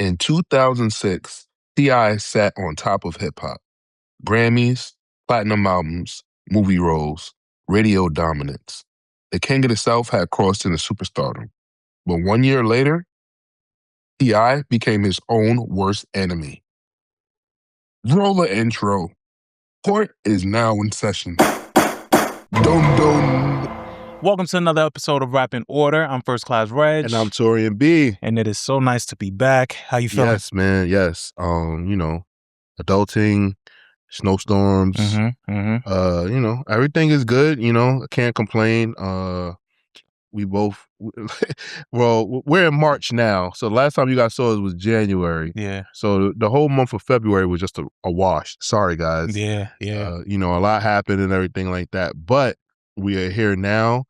In 2006, T.I. sat on top of hip-hop. Grammys, platinum albums, movie roles, radio dominance. The king of the South had crossed into superstardom. But 1 year later, T.I. became his own worst enemy. Roll the intro. Court is now in session. Dum dum. Welcome to another episode of Rap in Order. I'm Firstklass Regg. And I'm Taurian B. And it is so nice to be back. How you feeling? Yes, man. Yes. Adulting, snowstorms. Everything is good. I can't complain. We both, well, we're in March now. So the last time you guys saw us was January. Yeah. So the whole month of February was just a wash. Sorry, guys. Yeah. A lot happened and everything like that. But we are here now.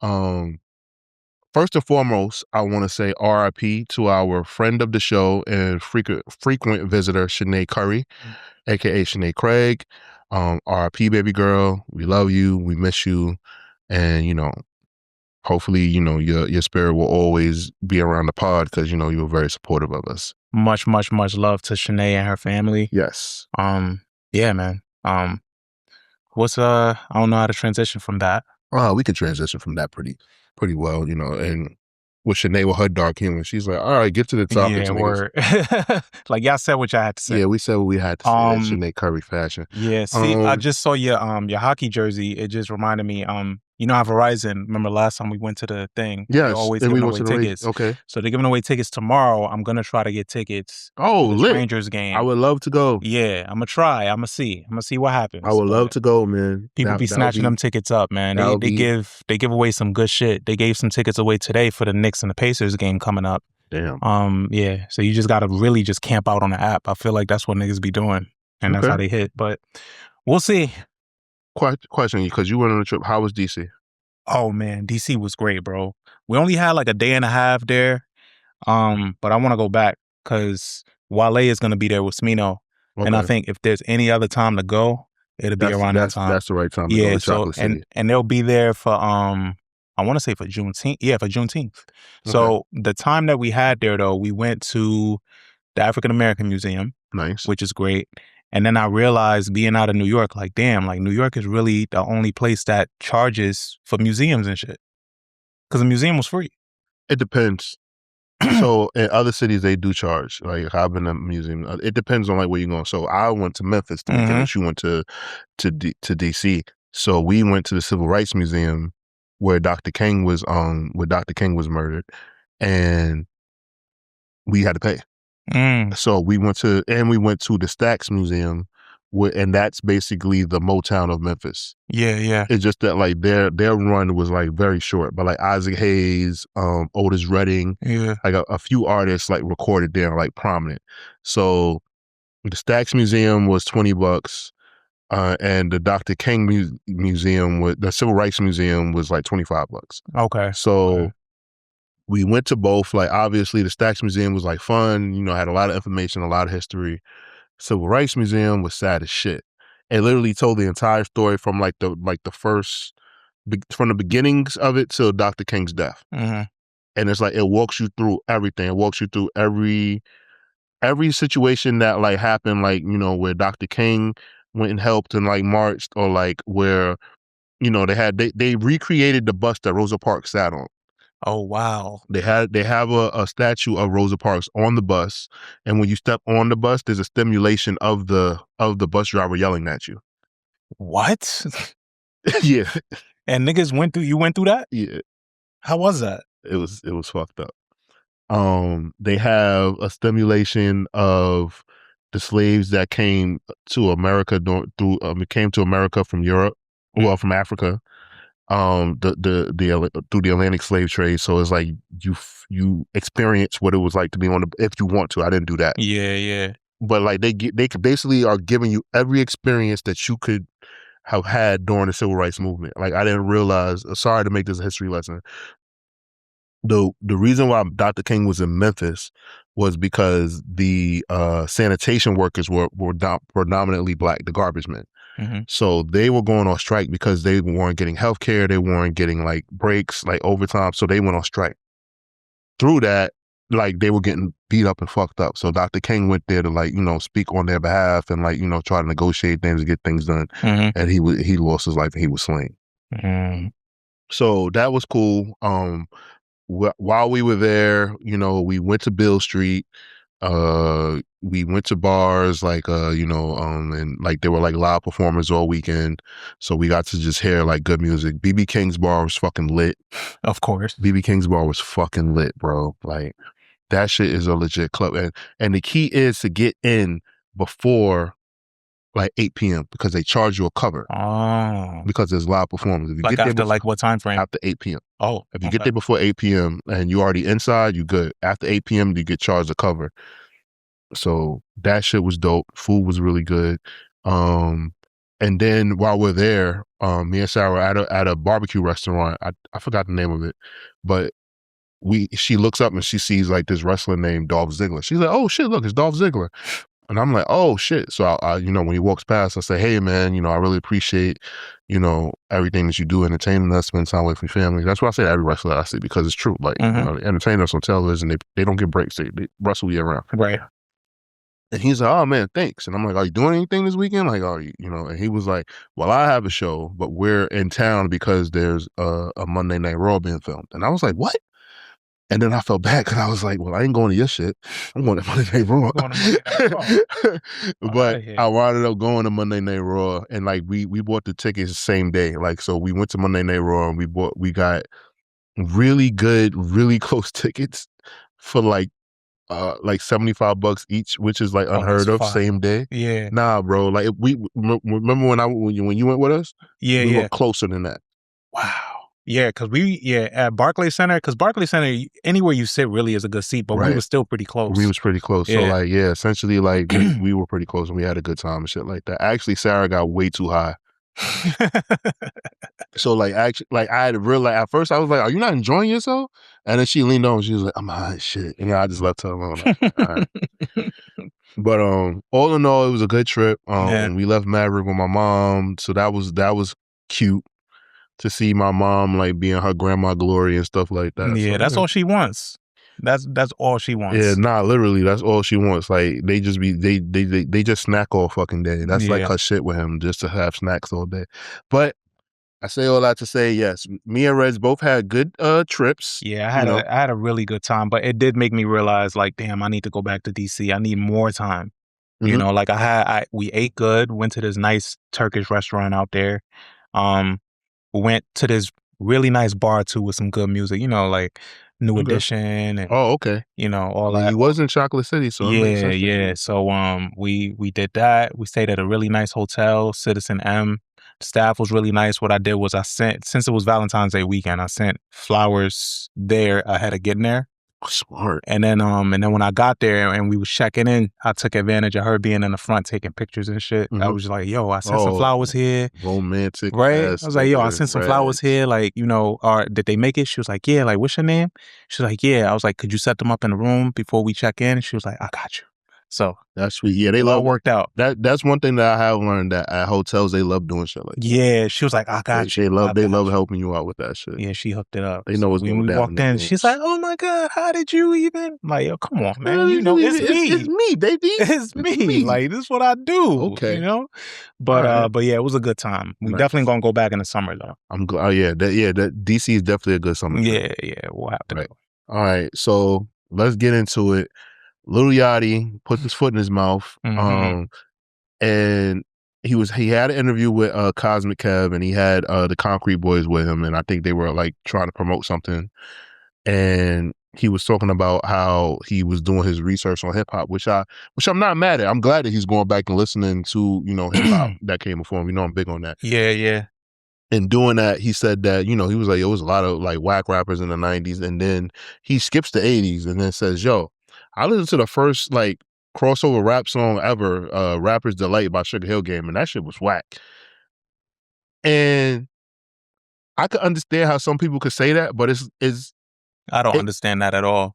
First and foremost, I want to say RIP to our friend of the show and frequent visitor, Shanae Curry, aka Shanae Craig. RIP, baby girl. We love you. We miss you. And, hopefully, your spirit will always be around the pod because, you were very supportive of us. Much, much, much love to Shanae and her family. Yes. Yeah, man. I don't know how to transition from that. We can transition from that pretty well, and with Shanae, with her dark humor, she's like, all right, get to the topic. Yeah, word. Like y'all said what y'all had to say. Yeah, we said what we had to say in Shanae Curry fashion. Yeah, see, I just saw your hockey jersey. It just reminded me, how Verizon, remember last time we went to the thing? Yes, they're always giving away tickets. Okay. So they're giving away tickets tomorrow. I'm going to try to get tickets. Oh, to the lit. Rangers game. I would love to go. Yeah, I'm going to try. I'm going to see. I'm going to see what happens. I would love to go, man. People be snatching them tickets up, man. They give away some good shit. They gave some tickets away today for the Knicks and the Pacers game coming up. Damn. Yeah, so you just got to really just camp out on the app. I feel like that's what niggas be doing, and that's how they hit. But we'll see. Question, because you went on a trip. How was DC? Oh, man, DC was great, bro. We only had like a day and a half there, but I want to go back because Wale is going to be there with Smino. Okay. And I think if there's any other time to go, it'll be around that time. That's the right time to go to Chocolate City. And they'll be there for, I want to say for Juneteenth. Yeah, for Juneteenth. Okay. So the time that we had there, though, we went to the African American Museum. Nice. Which is great. And then I realized being out of New York, like, damn, like New York is really the only place that charges for museums and shit. Because the museum was free. It depends. So in other cities, they do charge. Like I've been in a museum. It depends on like where you're going. So I went to Memphis to begin with. You went to DC. So we went to the Civil Rights Museum where Dr. King was murdered. And we had to pay. So we went to the Stax Museum, and that's basically the Motown of Memphis. Yeah. It's just that like their run was like very short, but like Isaac Hayes, Otis Redding, like a few artists like recorded there, like prominent. So the Stax Museum was $20, and the Dr. King Museum the Civil Rights Museum was like $25. Okay. So. We went to both. Like, obviously, the Stax Museum was, like, fun. Had a lot of information, a lot of history. Civil Rights Museum was sad as shit. It literally told the entire story from, from the beginnings of it till Dr. King's death. Mm-hmm. And it's like, it walks you through everything. It walks you through every situation that, like, happened, like, where Dr. King went and helped and, like, marched, or, like, where, they recreated the bus that Rosa Parks sat on. Oh, wow. They have a statue of Rosa Parks on the bus, and when you step on the bus, there's a stimulation of the bus driver yelling at you. What? Yeah. And niggas went through that? Yeah. How was that? It was fucked up. They have a stimulation of the slaves that came to America came to America from Europe, well, from Africa. Through the Atlantic slave trade, so it's like you experience what it was like to be on if you want to. I didn't do that. Yeah. But like they basically are giving you every experience that you could have had during the Civil Rights Movement. Like I didn't realize. Sorry to make this a history lesson. The reason why Dr. King was in Memphis was because the sanitation workers were predominantly black, the garbage men. Mm-hmm. So they were going on strike because they weren't getting health care. They weren't getting like breaks, like overtime. So they went on strike. Through that, like they were getting beat up and fucked up. So Dr. King went there to like, you know, speak on their behalf and like, you know, try to negotiate things and get things done. And he lost his life and he was slain. So that was cool. While we were there, you know, we went to Bill Street. We went to bars like you know, and like there were like live performers all weekend. So we got to just hear like good music. BB King's bar was fucking lit. Of course. BB King's bar was fucking lit, bro. Like that shit is a legit club. And the key is to get in before like 8 p.m. because they charge you a cover. Oh. Because there's live performers. If you like get there after before, like what time frame? After 8 p.m. Oh. If you get there before 8 p.m. and you already inside, you good. After 8 p.m., you get charged a cover. So that shit was dope. Food was really good. And then while we're there, me and Sarah were at a barbecue restaurant. I forgot the name of it, but she looks up and she sees like this wrestler named Dolph Ziggler. She's like, "Oh shit, look, it's Dolph Ziggler." And I'm like, "Oh shit." So I you know, when he walks past, I say, "Hey man, you know, I really appreciate, you know, everything that you do entertaining us, spend time with your family." That's what I say to every wrestler I see because it's true. Like, you know, they entertain us on television. They don't get breaks. They wrestle year round. Right. And he's like, "Oh man, thanks." And I'm like, "Are you doing anything this weekend?" Like, "Are you know?" And he was like, "Well, I have a show, but we're in town because there's a Monday Night Raw being filmed." And I was like, "What?" And then I felt bad because I was like, "Well, I ain't going to your shit. I'm going to Monday Night Raw." But I wound up going to Monday Night Raw, and like we bought the tickets the same day. Like, so we went to Monday Night Raw, and we got really good, really close tickets for like $75 each, which is like unheard of. Same day. Yeah. Nah, bro. Like we remember when you went with us. Yeah, we were closer than that. Wow. Yeah, because at Barclays Center, because Barclays Center, anywhere you sit really is a good seat, but we were still pretty close. We was pretty close. Yeah. So like, yeah, essentially like we were pretty close and we had a good time and shit like that. Actually, Sarah got way too high. So like, actually, like I had to realize at first I was like, "Are you not enjoying yourself?" And then she leaned on. She was like, "I'm high as shit," and I just left her alone. Like, all right. But all in all, it was a good trip. We left Maverick with my mom, so that was cute to see my mom like being her grandma glory and stuff like that. Yeah, so, that's all she wants. That's all she wants. Yeah, nah, literally, that's all she wants. Like they just they just snack all fucking day. That's like her shit with him, just to have snacks all day. But I say all that to say, yes, me and Reds both had good trips. Yeah, I had a really good time, but it did make me realize, like, damn, I need to go back to DC. I need more time. You know, like we ate good, went to this nice Turkish restaurant out there. Went to this really nice bar too with some good music, you know, like New Edition and okay. You know, all that. He was in Chocolate City, so yeah. So we did that. We stayed at a really nice hotel, Citizen M. The staff was really nice. What I did was since it was Valentine's Day weekend, I sent flowers there ahead of getting there. Smart. And then when I got there and we was checking in, I took advantage of her being in the front taking pictures and shit. I was like, "Yo, I sent some flowers here." Romantic. Right? I was like, "Yo, I sent some flowers here. Like, you know, did they make it?" She was like, "Yeah." Like, "What's your name?" She was like, "Yeah." I was like, "Could you set them up in the room before we check in?" She was like, "I got you." So that's sweet. Yeah, they love worked out. That's one thing that I have learned, that at hotels they love doing shit like that. Yeah, she was like, "I got you." They love helping you out with that shit. Yeah, she hooked it up. They know what's going down. When we walked in, she's like, "Oh my God, how did you even?" I'm like, "Yo, come on, man. You know, it's me. It's me, baby. It's me. Like, this is what I do." Okay. You know? But yeah, it was a good time. We definitely gonna go back in the summer though. I'm glad. That DC is definitely a good summer trip. Yeah, we'll have to go. All right, so let's get into it. Lil Yachty put his foot in his mouth, and he had an interview with Cosmic Kev, and he had the Concrete Boys with him, and I think they were like trying to promote something, and he was talking about how he was doing his research on hip hop, which I'm not mad at. I'm glad that he's going back and listening to, you know, hip hop that came before him. You know, I'm big on that. Yeah. And doing that, he said that, you know, he was like, it was a lot of like whack rappers in the 90s, and then he skips the 80s and then says, "Yo, I listened to the first like crossover rap song ever, Rapper's Delight by Sugarhill Gang, and that shit was whack." And I could understand how some people could say that, but I don't understand that at all.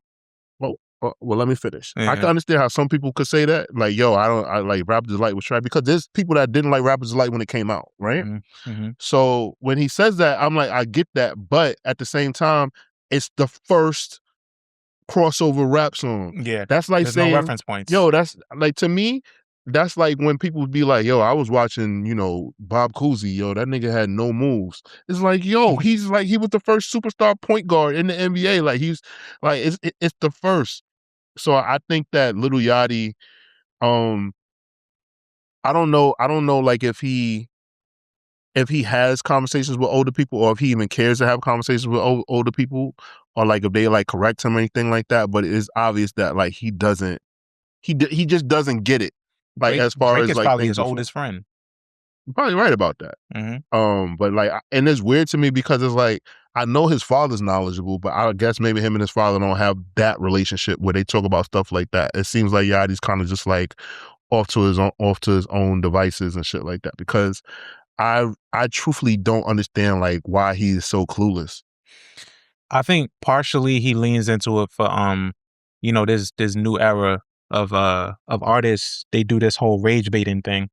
Well, let me finish. I can understand how some people could say that, like, "Yo, I like Rapper's Delight was trash," because there's people that didn't like Rapper's Delight when it came out, right? So when he says that, I'm like, I get that, but at the same time, it's the first crossover rap song. Yeah, That's like there's saying, no reference points. yo, that's like, to me, that's like when people would be like, yo, I was watching, Bob Cousy, yo, that nigga had no moves. It's like, yo, he was the first superstar point guard in the NBA. Like, it's the first. So I think that Lil Yachty, I don't know, like, if he has conversations with older people, or if he even cares to have conversations with older people, or like if they like correct him or anything like that. But it is obvious that like he just doesn't get it. Like, as far Drake as is like probably things his before. oldest friend. You're probably right about that. But like, and it's weird to me because it's like, I know his father's knowledgeable, but I guess maybe him and his father don't have that relationship where they talk about stuff like that. It seems like Yachty's kind of just like off to his own devices and shit like that, because I truthfully don't understand like why he is so clueless. I think partially he leans into it for this new era of artists. They do this whole rage baiting thing,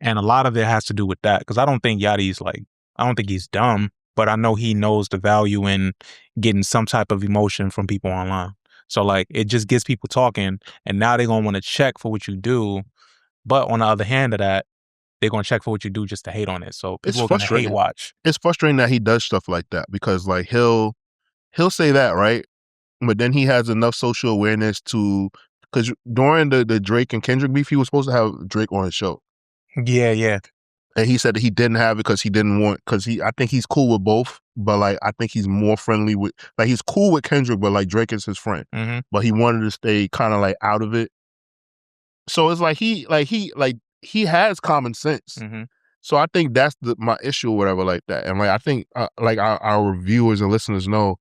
and a lot of it has to do with that. Because I don't think he's dumb, but I know he knows the value in getting some type of emotion from people online. So like, it just gets people talking, and now they're gonna want to check for what you do. But on the other hand of that, they're gonna check for what you do just to hate on it. So It's people are gonna hate frustrating. watch. It's frustrating that he does stuff like that, because like he'll say that, right? But then he has enough social awareness to, because during the Drake and Kendrick beef, he was supposed to have Drake on his show. Yeah. And he said that he didn't have it because he didn't want, because I think he's cool with both, but like, I think he's more friendly with, like, he's cool with Kendrick, but like Drake is his friend. But he wanted to stay kind of like out of it. So it's like he has common sense. So I think that's my issue or whatever like that. And like, I think like our viewers and listeners know,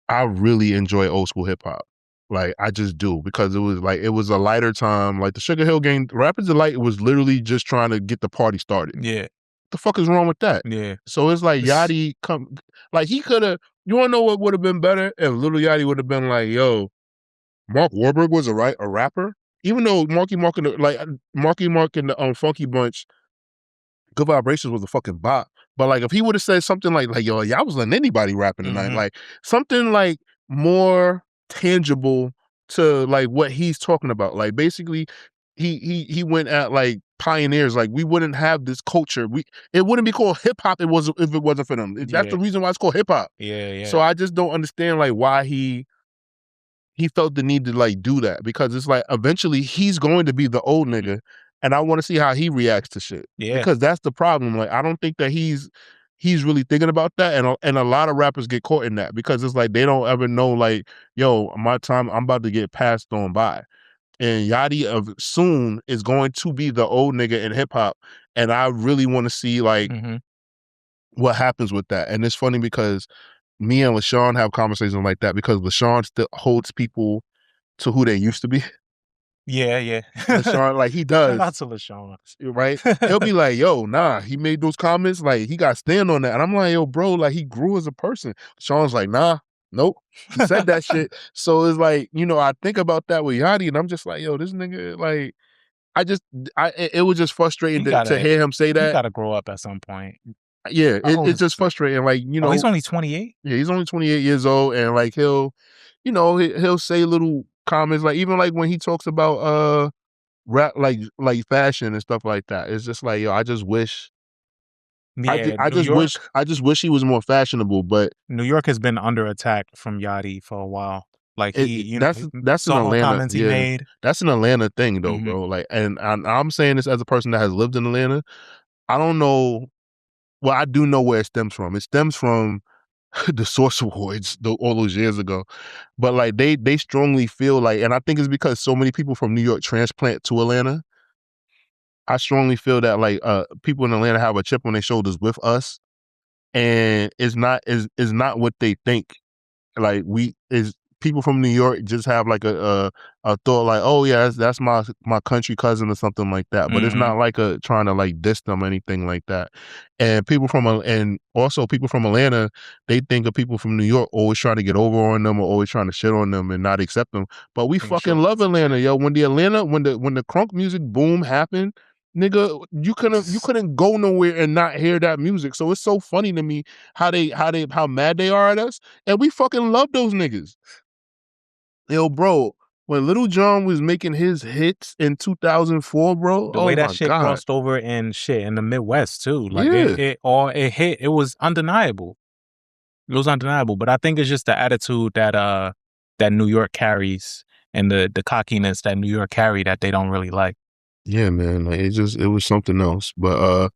I really enjoy old school hip hop. Like, I just do, because it was a lighter time. Like the Sugarhill Gang, Rapid Delight was literally just trying to get the party started. Yeah. What the fuck is wrong with that? Yeah. So it's like Yachty like, he could have, you wanna know what would have been better? If Lil Yachty would have been like, yo, Mark Wahlberg was a rapper? Even though Marky Mark and the Funky Bunch, Good Vibrations was a fucking bop. But like, if he would have said something like, yo, y'all was letting anybody rapping tonight, like something like more tangible to like what he's talking about. Like, basically, he went at like pioneers. Like, we wouldn't have this culture. It wouldn't be called hip hop if it wasn't for them. That's the reason why it's called hip hop. Yeah. So I just don't understand like why he felt the need to like do that, because it's like, eventually he's going to be the old nigga, and I want to see how he reacts to shit. Yeah. Because that's the problem. Like, I don't think that he's really thinking about that, and a lot of rappers get caught in that, because it's like they don't ever know like, yo, my time, I'm about to get passed on by. And Yachty of soon is going to be the old nigga in hip hop, and I really want to see like what happens with that. And it's funny because me and LaShawn have conversations like that, because LaShawn still holds people to who they used to be. Yeah. LaShawn, like, he does. Shout out to LaShawn. Right? He'll be like, yo, nah, he made those comments, like, he got to stand on that. And I'm like, yo, bro, like, he grew as a person. Sean's like, nah, nope. He said that shit. So it's like, I think about that with Yachty, and I'm just like, yo, this nigga, like, it was just frustrating to hear him say that. You gotta grow up at some point. Yeah, it's just frustrating. Like, he's only 28? Yeah, he's only 28 years old, and like, he'll say little comments, like, even like when he talks about rap, like fashion and stuff like that. It's just like, yo, I just wish. Yeah, I just wish he was more fashionable. But New York has been under attack from Yachty for a while. Like, that's an Atlanta comments he made. That's an Atlanta thing though, bro. Like, and I'm saying this as a person that has lived in Atlanta. I don't know. Well, I do know where it stems from. It stems from the Source Awards all those years ago. But like, they strongly feel like, and I think it's because so many people from New York transplant to Atlanta. I strongly feel that like people in Atlanta have a chip on their shoulders with us, and it's not what they think. Like, people from New York just have like a thought like, oh yeah, that's my country cousin or something like that. But it's not like trying to like diss them or anything like that. And also people from Atlanta, they think of people from New York always trying to get over on them, or always trying to shit on them and not accept them. But we fucking love Atlanta, yo. When the crunk music boom happened, nigga, you couldn't go nowhere and not hear that music. So it's so funny to me how mad they are at us, and we fucking love those niggas. Yo, bro, when Little John was making his hits in 2004, bro, The way oh that my shit God. crossed over in the Midwest too. Like Yeah. it hit. It was undeniable. It was undeniable. But I think it's just the attitude that New York carries and the cockiness that New York carry that they don't really like. Yeah, man. Like it was something else. But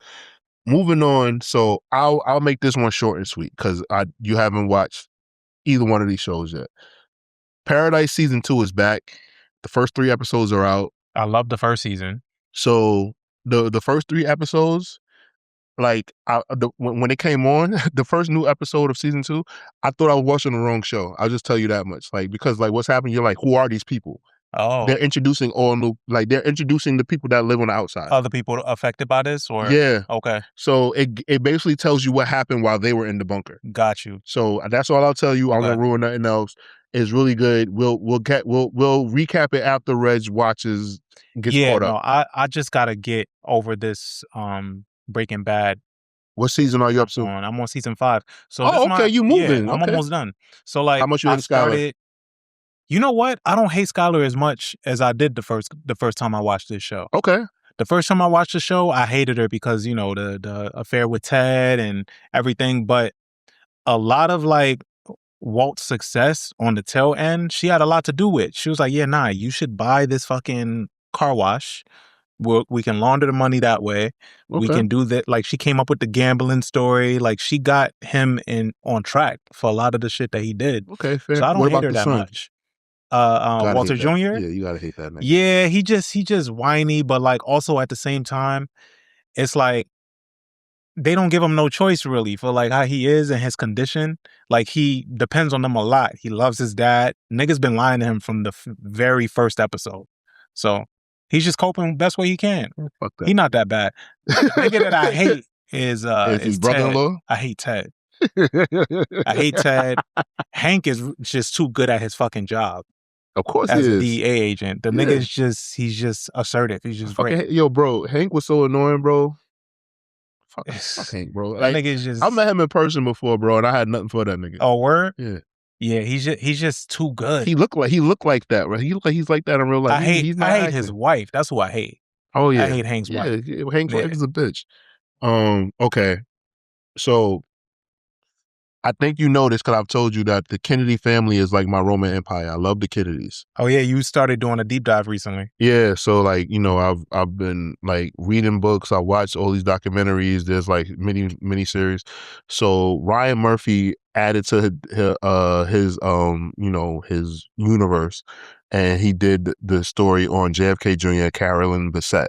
moving on. So I'll make this one short and sweet because you haven't watched either one of these shows yet. Paradise season 2 is back. The first 3 episodes are out. I love the first season. So the first 3 episodes, like when it came on, the first new episode of season 2, I thought I was watching the wrong show. I'll just tell you that much. Like because like what's happening, you're like, who are these people? Oh, They're introducing all new, like they're introducing the people that live on the outside. other people affected by this, or Yeah. okay, So it basically tells you what happened while they were in the bunker. got you. So that's all I'll tell you. I Okay. won't ruin nothing else. It's really good. We'll recap it after Reg watches gets caught up. No, I just gotta get over this Breaking Bad. What season are you up to? I'm on season 5. So okay, you moving. Yeah, I'm Okay. almost done. So like How much you hate Skylar? You know what? I don't hate Skylar as much as I did the first time I watched this show. Okay. The first time I watched the show, I hated her because, you know, the affair with Ted and everything. But a lot of like Walt's success on the tail end, she had a lot to do with. She was like, yeah, nah, you should buy this fucking car wash. We can launder the money that way. We Okay. can do that. Like she came up with the gambling story. Like she got him on track for a lot of the shit that he did. Okay, fair. So I don't What hate about her the that son? much. Walter Jr. Yeah, you gotta hate that nigga. Yeah, he just whiny, but like also at the same time, it's like they don't give him no choice really for like how he is and his condition. Like he depends on them a lot. He loves his dad. Niggas been lying to him from the very first episode. So he's just coping best way he can. Fuck that. He not that bad. The nigga that I hate is his Ted. brother-in-law? I hate Ted. I hate Ted. Hank is just too good at his fucking job. Of course As he a is. DEA agent. The nigga is he's just assertive. He's just great. Yo, bro, Hank was so annoying, bro. Fuck Hank, bro. That Like, nigga's just. I met him in person before, bro, and I had nothing for that nigga. Oh, word? Yeah. Yeah, he's just too good. He looked like that, right? He look like he's like that in real life. I hate his wife. That's who I hate. Oh yeah. I hate Hank's wife. Yeah, Hank's wife is a bitch. Okay. So I think you know this because I've told you that the Kennedy family is like my Roman Empire. I love the Kennedys. Oh yeah, you started doing a deep dive recently. Yeah, so like, you know, I've been like reading books. I watched all these documentaries. There's like mini series. So Ryan Murphy added to his you know, his universe, and he did the story on JFK Jr. Carolyn Bessette.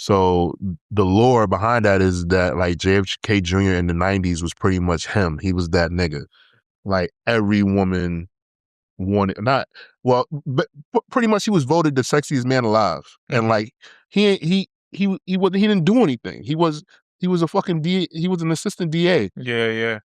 So the lore behind that is that like JFK Jr. in the 90s was pretty much him. He was that nigga. Like every woman wanted, not, well, but pretty much he was voted the sexiest man alive. Mm-hmm. And like he didn't do anything. He was a fucking he was an assistant DA. Yeah.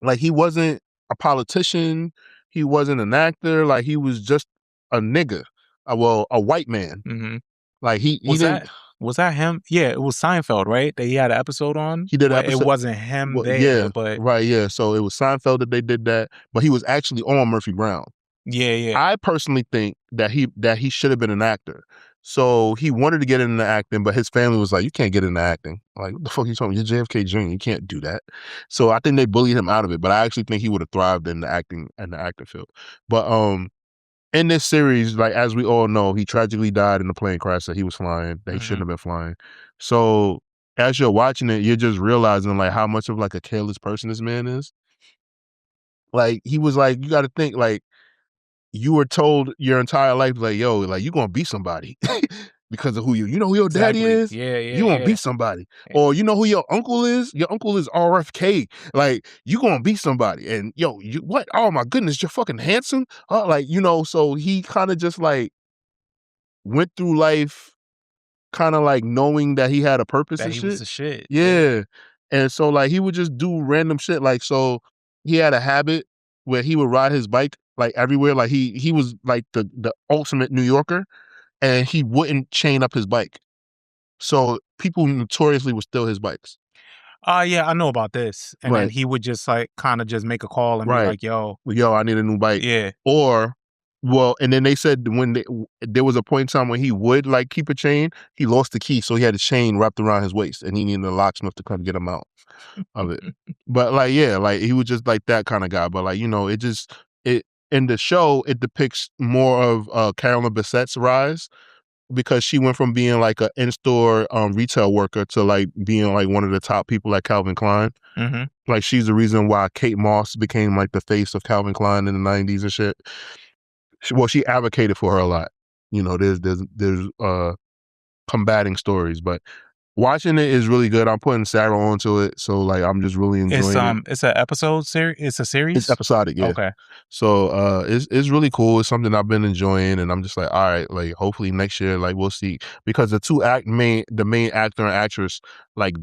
Like he wasn't a politician. He wasn't an actor. Like he was just a nigga. A white man. Mm-hmm. Like he didn't. Was that him? Yeah, it was Seinfeld, right? That he had an episode on. He did an episode. It wasn't him there, yeah, but right, yeah. So it was Seinfeld that they did that, but he was actually on Murphy Brown. Yeah. I personally think that he should have been an actor. So he wanted to get into acting, but his family was like, "You can't get into acting. Like, what the fuck are you talking about? You're JFK Jr. You can't do that." So I think they bullied him out of it. But I actually think he would have thrived in the acting field. But in this series, like as we all know, he tragically died in the plane crash that he was flying, that he shouldn't have been flying. So as you're watching it, you're just realizing like how much of like a careless person this man is. Like he was like, you got to think like you were told your entire life, like, yo, like you gonna be somebody because of who you know who your daddy is. Yeah. You gonna be somebody, or you know who your uncle is. Your uncle is RFK. Like you gonna be somebody, and yo, you what? Oh my goodness, you're fucking handsome. Like you know, so he kind of just like went through life, kind of like knowing that he had a purpose that and he shit. was a shit. Yeah, and so like he would just do random shit. Like so, he had a habit where he would ride his bike like everywhere. Like he was like the ultimate New Yorker, and he wouldn't chain up his bike. So people notoriously would steal his bikes. Yeah, I know about this. And then he would just like kind of just make a call and be like, yo, I need a new bike. Yeah. Or Well, and then they said there was a point in time when he would like keep a chain, he lost the key, so he had a chain wrapped around his waist, and he needed a locksmith to come get him out of it. But like, yeah, like he was just like that kind of guy. But like, it in the show it depicts more of Carolyn Bessette's rise, because she went from being like an in-store retail worker to like being like one of the top people at Calvin Klein. Mm-hmm. Like she's the reason why Kate Moss became like the face of Calvin Klein in the 90s and shit. She advocated for her a lot. There's combating stories, but watching it is really good. I'm putting Sarah onto it, so like I'm just really enjoying it. It's an episode series. It's a series. It's episodic, yeah. Okay. So it's really cool. It's something I've been enjoying, and I'm just like, all right, like hopefully next year, like we'll see, because the main actor and actress, like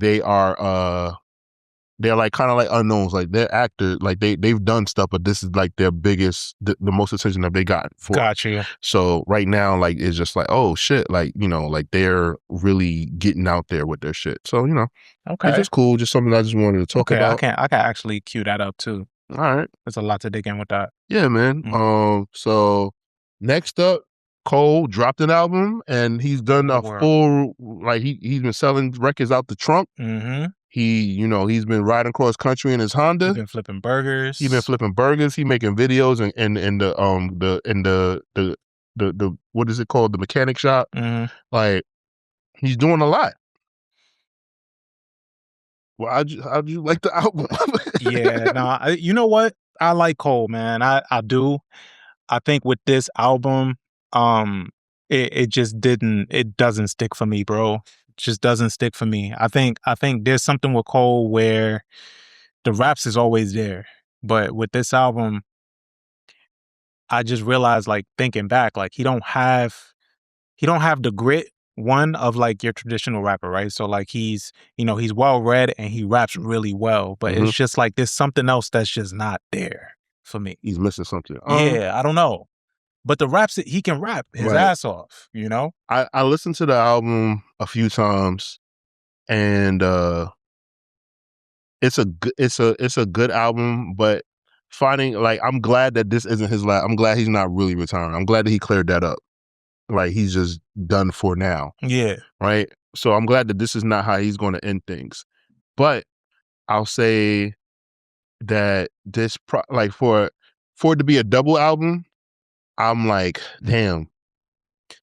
they're like kind of like unknowns. Like they're actors, like they've done stuff, but this is like their biggest, the most attention that they got for. Gotcha. So right now, like it's just like, oh shit, like like they're really getting out there with their shit. So okay, it's just cool. Just something I just wanted to talk about. I can actually cue that up too. All right, there's a lot to dig in with that. Yeah, man. Mm-hmm. So next up, Cole dropped an album, and he's done a full, like he's been selling records out the trunk. Mm-hmm. He's been riding cross country in his Honda. He's been flipping burgers. He making videos in the what is it called? The mechanic shop. Mm-hmm. Like he's doing a lot. Well, how'd you like the album? Yeah, no, you know what? I like Cole, man. I do. I think with this album, it doesn't stick for me, bro. It just doesn't stick for me. I think there's something with Cole where the raps is always there, but with this album, I just realized, like thinking back, like he don't have the grit one of like your traditional rapper, right? So like he's well read and he raps really well, but it's just like there's something else that's just not there for me. He's missing something. Yeah, I don't know. But the raps, he can rap his ass off, I listened to the album a few times, and it's a good album, but finding, like, I'm glad that this isn't his last. I'm glad he's not really retiring. I'm glad that he cleared that up. Like he's just done for now. Yeah. Right. So I'm glad that this is not how he's going to end things. But I'll say that this like for it to be a double album, I'm like, damn.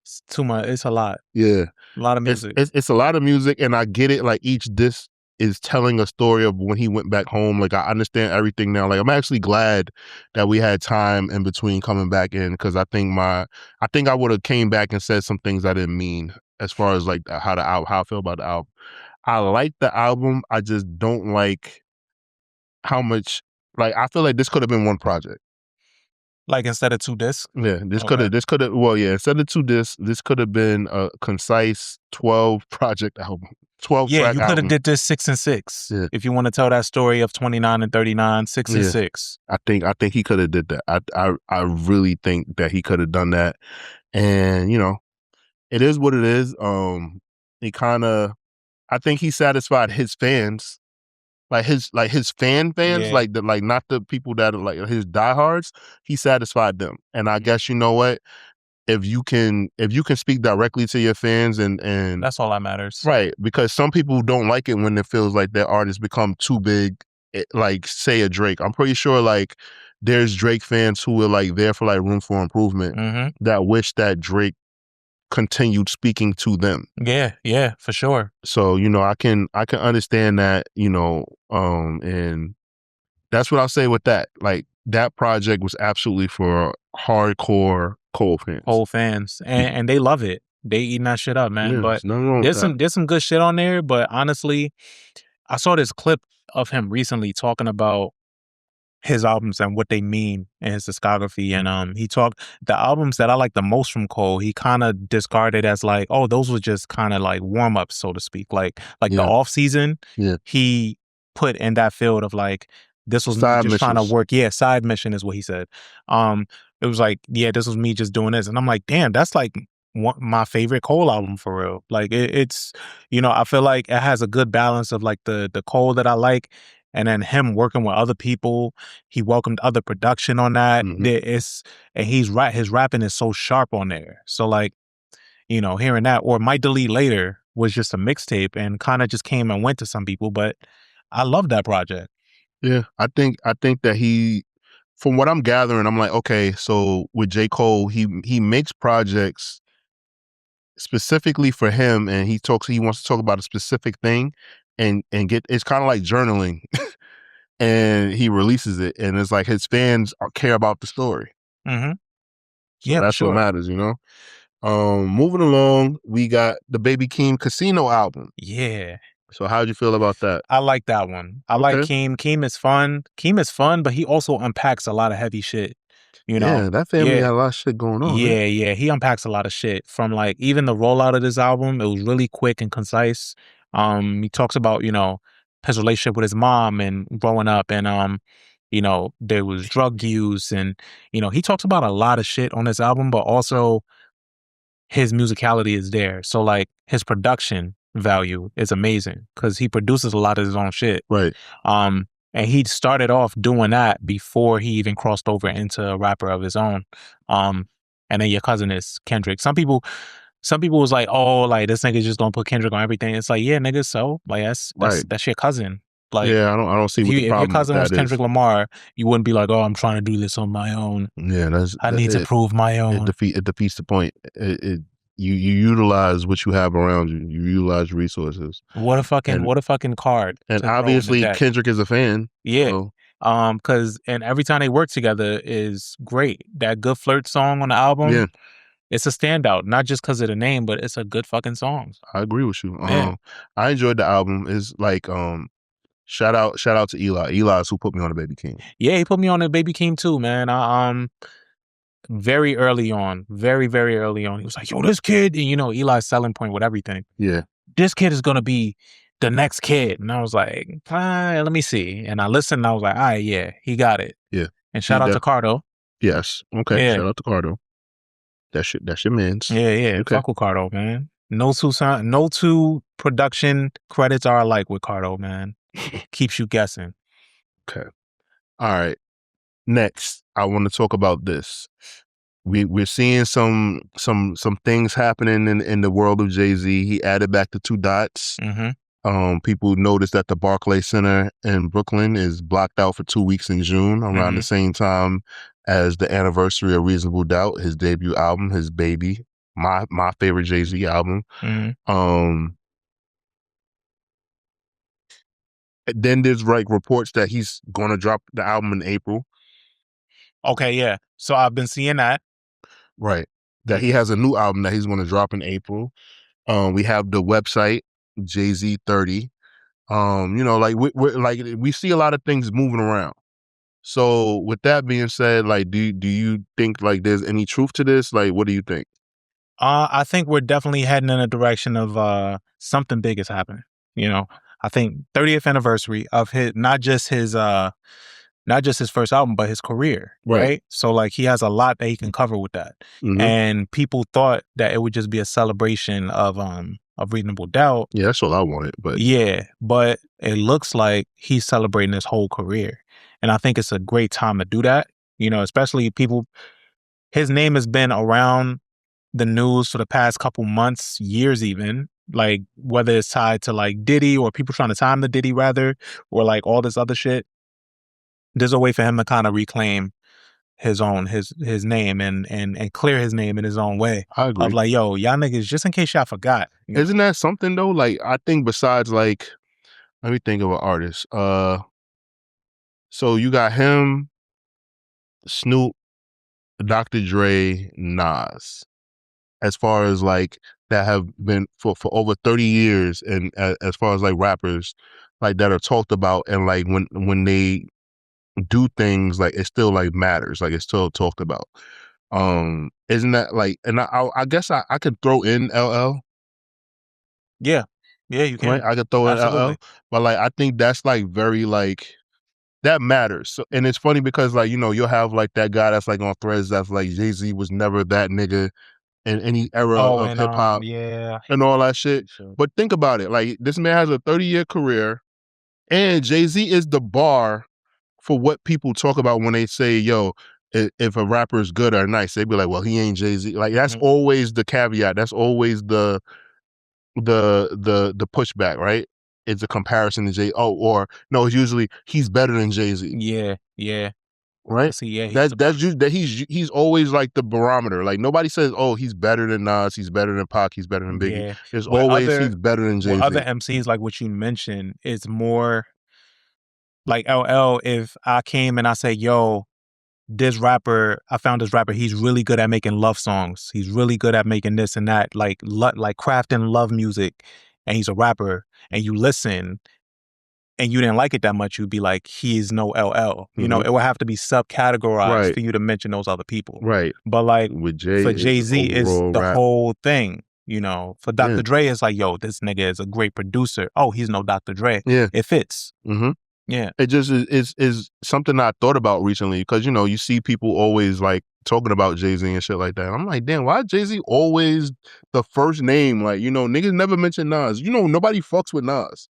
It's too much. It's a lot. Yeah. A lot of music. It's a lot of music, and I get it. Like each disc is telling a story of when he went back home. Like I understand everything now. Like I'm actually glad that we had time in between coming back in, because I think I would have came back and said some things I didn't mean as far as like how I feel about the album. I like the album. I just don't like how much, like, I feel like this could have been one project. Like instead of 2 discs? Yeah, instead of 2 discs, this could have been a concise 12 project album. 12 yeah, track you could have album. did this 6 and 6. Yeah. If you want to tell that story of 29 and 39, 6 and 6. I think he could have did that. I really think that he could have done that. And it is what it is. I think he satisfied his fans. Like his fans, Yeah. like not the people that are like his diehards. He satisfied them, and I guess you know what? If you can speak directly to your fans, and that's all that matters, right? Because some people don't like it when it feels like their artists become too big. Like say a Drake, I'm pretty sure like there's Drake fans who are like there for like room for improvement, that wish that Drake continued speaking to them. Yeah, for sure. So, I can understand that, and that's what I'll say with that. Like that project was absolutely for hardcore Cole fans. And they love it. They eating that shit up, man. Yeah, but there's some good shit on there, but honestly, I saw this clip of him recently talking about his albums and what they mean in his discography, and he talked the albums that I like the most from Cole, he kind of discarded as like, oh, those were just kind of like warm-ups, so to speak, like the off season. He put in that field of like, this was me just trying to work. Side mission is what he said. It was like, this was me just doing this, and I'm like, damn, that's like my favorite Cole album for real. Like it's I feel like it has a good balance of like the Cole that I like, and then him working with other people, he welcomed other production on that. And he's right. His rapping is so sharp on there. So like, you know, hearing that, or Might Delete Later was just a mixtape and kind of just came and went to some people, but I love that project. Yeah, I think that he, from what I'm gathering, I'm like, okay, so with J. Cole, he makes projects specifically for him, and he wants to talk about a specific thing, and get, it's kind of like journaling, and he releases it, and it's like his fans care about the story. Mm-hmm. So yeah, that's sure. what matters, you know. Moving along, we got the Baby Keem Casino album. Yeah. So how'd you feel about that? I like that one. I like Keem. Keem is fun. Keem is fun, but he also unpacks a lot of heavy shit. You know? Yeah, that family got a lot of shit going on. Yeah, yeah. He unpacks a lot of shit from like even the rollout of this album. It was really quick and concise. He talks about, you know, his relationship with his mom and growing up, and you know, there was drug use, and you know, he talks about a lot of shit on this album, but also his musicality is there. So like his production value is amazing because he produces a lot of his own shit. Right. And he started off doing that before he even crossed over into a rapper of his own. And then your cousin is Kendrick. Some people was like, oh, like this nigga's just gonna put Kendrick on everything. It's like, yeah, nigga, so like that's your cousin. Like, yeah, I don't see what the problem if your cousin with was that Kendrick is. Lamar, you wouldn't be like, oh, I'm trying to do this on my own. Yeah, I need to prove my own. It defeats the point. You utilize what you have around you. You utilize resources. What a fucking card. And obviously Kendrick is a fan. Yeah. So. Cause and every time they work together is great. That Good Flirt song on the album. Yeah. It's a standout, not just because of the name, but it's a good fucking song. I agree with you. Yeah. I enjoyed the album. It's like shout out to Eli. Eli's who put me on the Baby Keem. Yeah, he put me on the Baby Keem too, man. Very early on, very, very early on, he was like, yo, this kid, and you know, Eli's selling point with everything. Yeah. This kid is gonna be the next kid. And I was like, let me see. And I listened and I was like, all right, yeah, he got it. Yeah. And shout out to Cardo. Yes. Okay. Yeah. Shout out to Cardo. That's your man's. Yeah, yeah. Okay. Fuck with Cardo, man. No two production credits are alike with Cardo, man. Keeps you guessing. Okay. All right. Next, I want to talk about this. We're seeing some things happening in the world of Jay-Z. He added back the 2 dots. Mm-hmm. People noticed that the Barclays Center in Brooklyn is blocked out for 2 weeks in June, around the same time as the anniversary of Reasonable Doubt, his debut album, his Baby, my favorite Jay-Z album. Then there's like reports that he's going to drop the album in April. Okay, yeah. So I've been seeing that. Right. That he has a new album that he's going to drop in April. We have the website, Jay-Z 30. You know, like we see a lot of things moving around. So with that being said, like, do you think like there's any truth to this? Like, what do you think? I think we're definitely heading in a direction of something big is happening. You know, I think 30th anniversary of not just his first album, but his career, right? So like he has a lot that he can cover with that. And people thought that it would just be a celebration of Reasonable Doubt. Yeah, that's all I wanted. But yeah, but it looks like he's celebrating his whole career. And I think it's a great time to do that. You know, especially his name has been around the news for the past couple months, years even, like whether it's tied to like Diddy or people trying to time the Diddy rather, or like all this other shit. There's a way for him to kind of reclaim his name and clear his name in his own way. I agree. Of like, yo, y'all niggas, just in case y'all forgot. Isn't that something though? Like, I think besides like, let me think of an artist. So you got him, Snoop, Dr. Dre, Nas. As far as like that have been for over 30 years, and as far as like rappers like that are talked about, and like when they do things, like it still like matters, like it's still talked about. Isn't that like? And I guess I could throw in LL. Yeah, you can. Right? I could throw in Absolutely. LL, but like I think that's like very like that matters. So, and it's funny because like, you know, you'll have like that guy that's like on Threads that's like Jay-Z was never that nigga in any era of hip hop, yeah, and all that shit. sure. But think about it, like this man has a 30-year career. And Jay-Z is the bar for what people talk about when they say, yo, if a rapper is good or nice, they be like, well, he ain't Jay-Z. Like that's always the caveat. That's always the pushback, right? It's a comparison to Jay. Oh, or no, it's usually he's better than Jay-Z. Yeah. Right? See, yeah, he's always like the barometer. Like nobody says, oh, he's better than Nas, he's better than Pac, he's better than Biggie. Yeah. There's always he's better than Jay-Z. With other MCs like what you mentioned, it's more like LL. If I came and I say, yo, I found this rapper, he's really good at making love songs. He's really good at making this and that, like crafting love music, and he's a rapper, and you listen and you didn't like it that much, you'd be like, he is no LL. You know, it would have to be subcategorized for you to mention those other people. Right. But like with for Jay-Z is the rap. whole thing. You know, for Dr. Dre, it's like, yo, this nigga is a great producer. Oh, he's no Dr. Dre. Yeah. It fits. Mm-hmm. Yeah. It just is something I thought about recently because, you know, you see people always like talking about Jay-Z and shit like that. I'm like, damn, why Jay-Z always the first name? Like, you know, niggas never mention Nas. You know, nobody fucks with Nas.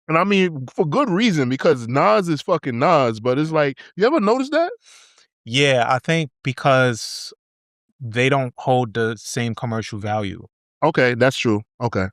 And I mean, for good reason, because Nas is fucking Nas. But it's like, you ever notice that? Yeah, I think because they don't hold the same commercial value. Okay, that's true. Okay.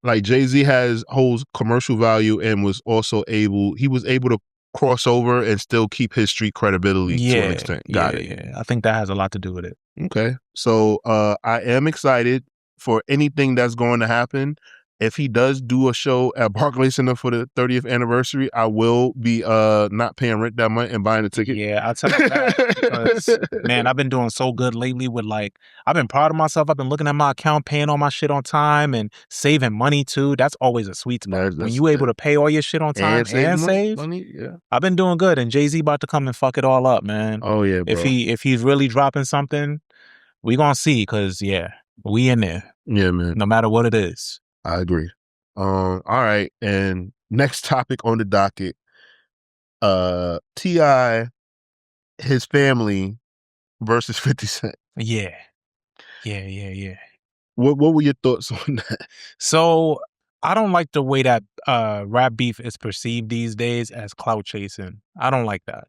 Like Jay-Z holds commercial value and was able to cross over and still keep his street credibility to an extent. Got it. Yeah. I think that has a lot to do with it. Okay. So I am excited for anything that's going to happen. If he does do a show at Barclays Center for the 30th anniversary, I will be not paying rent that much and buying a ticket. Yeah, I'll tell you that because, man, I've been doing so good lately with like, I've been proud of myself. I've been looking at my account, paying all my shit on time and saving money too. That's always a sweet spot. When you able to pay all your shit on time and save, money, yeah. I've been doing good. And Jay-Z about to come and fuck it all up, man. Oh yeah, bro. If he's really dropping something, we gonna see because, yeah, we in there. Yeah, man. No matter what it is. I agree. All right. And next topic on the docket, T.I., his family versus 50 Cent. Yeah. What were your thoughts on that? So I don't like the way that rap beef is perceived these days as clout chasing. I don't like that.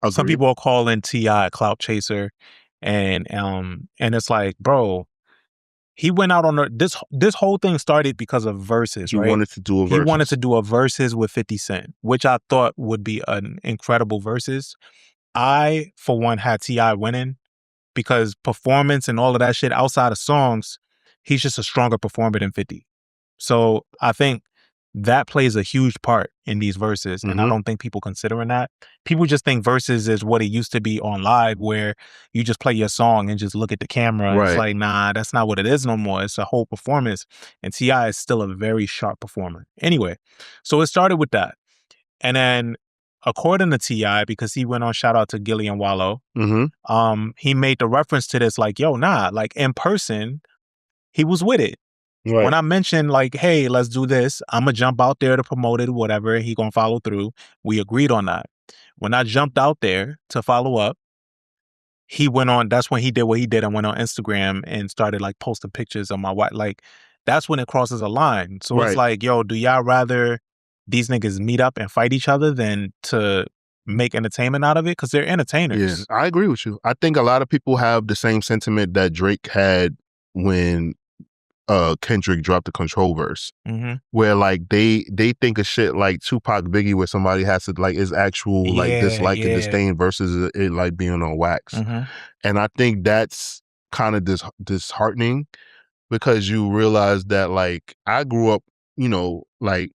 Agreed. Some people are calling T.I. a clout chaser, and it's like, bro, he went out on this whole thing started because of verses, right? He wanted to do a verses. He wanted to do a verses with 50 Cent, which I thought would be an incredible verses. I, for one, had T.I. winning because performance and all of that shit outside of songs, he's just a stronger performer than 50. So I think that plays a huge part in these verses. And I don't think people considering that. People just think verses is what it used to be on live where you just play your song and just look at the camera. Right. It's like, nah, that's not what it is no more. It's a whole performance. And T.I. is still a very sharp performer. Anyway, so it started with that. And then according to T.I., because he went on shout out to Gilly and Wallow, he made the reference to this like, yo, nah, like in person, he was with it. Right. When I mentioned like, hey, let's do this, I'm going to jump out there to promote it, whatever, he going to follow through. We agreed on that. When I jumped out there to follow up, he went on, that's when he did what he did and went on Instagram and started like posting pictures of my wife. Like, that's when it crosses a line. So It's like, yo, do y'all rather these niggas meet up and fight each other than to make entertainment out of it? Because they're entertainers. Yeah, I agree with you. I think a lot of people have the same sentiment that Drake had when Kendrick dropped the Control verse, where like they think of shit like Tupac Biggie, where somebody has to like is actual like dislike and disdain versus it like being on wax. And I think that's kind of disheartening because you realize that like I grew up, you know, like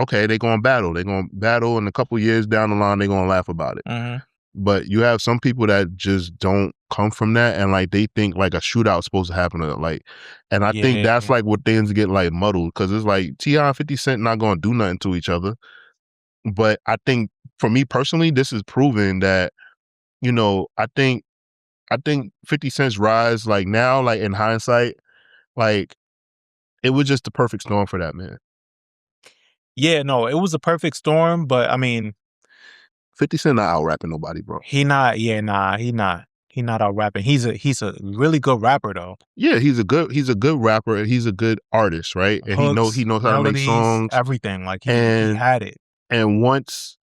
okay, they're gonna battle, and a couple years down the line they're gonna laugh about it. But you have some people that just don't come from that and like they think like a shootout's supposed to happen to like, and I think that's like what things get like muddled because it's like T.I. and 50 Cent not gonna do nothing to each other. But I think for me personally, this is proving that, you know, I think 50 Cent's rise like now, like in hindsight, like it was just the perfect storm for that man. Yeah, no, it was a perfect storm, but I mean 50 Cent not out rapping nobody, bro. He not. He not out rapping. He's a really good rapper though. Yeah, he's a good rapper and he's a good artist, right? And Hooks, he knows how to make melodies, songs, everything. Like he and had it. and once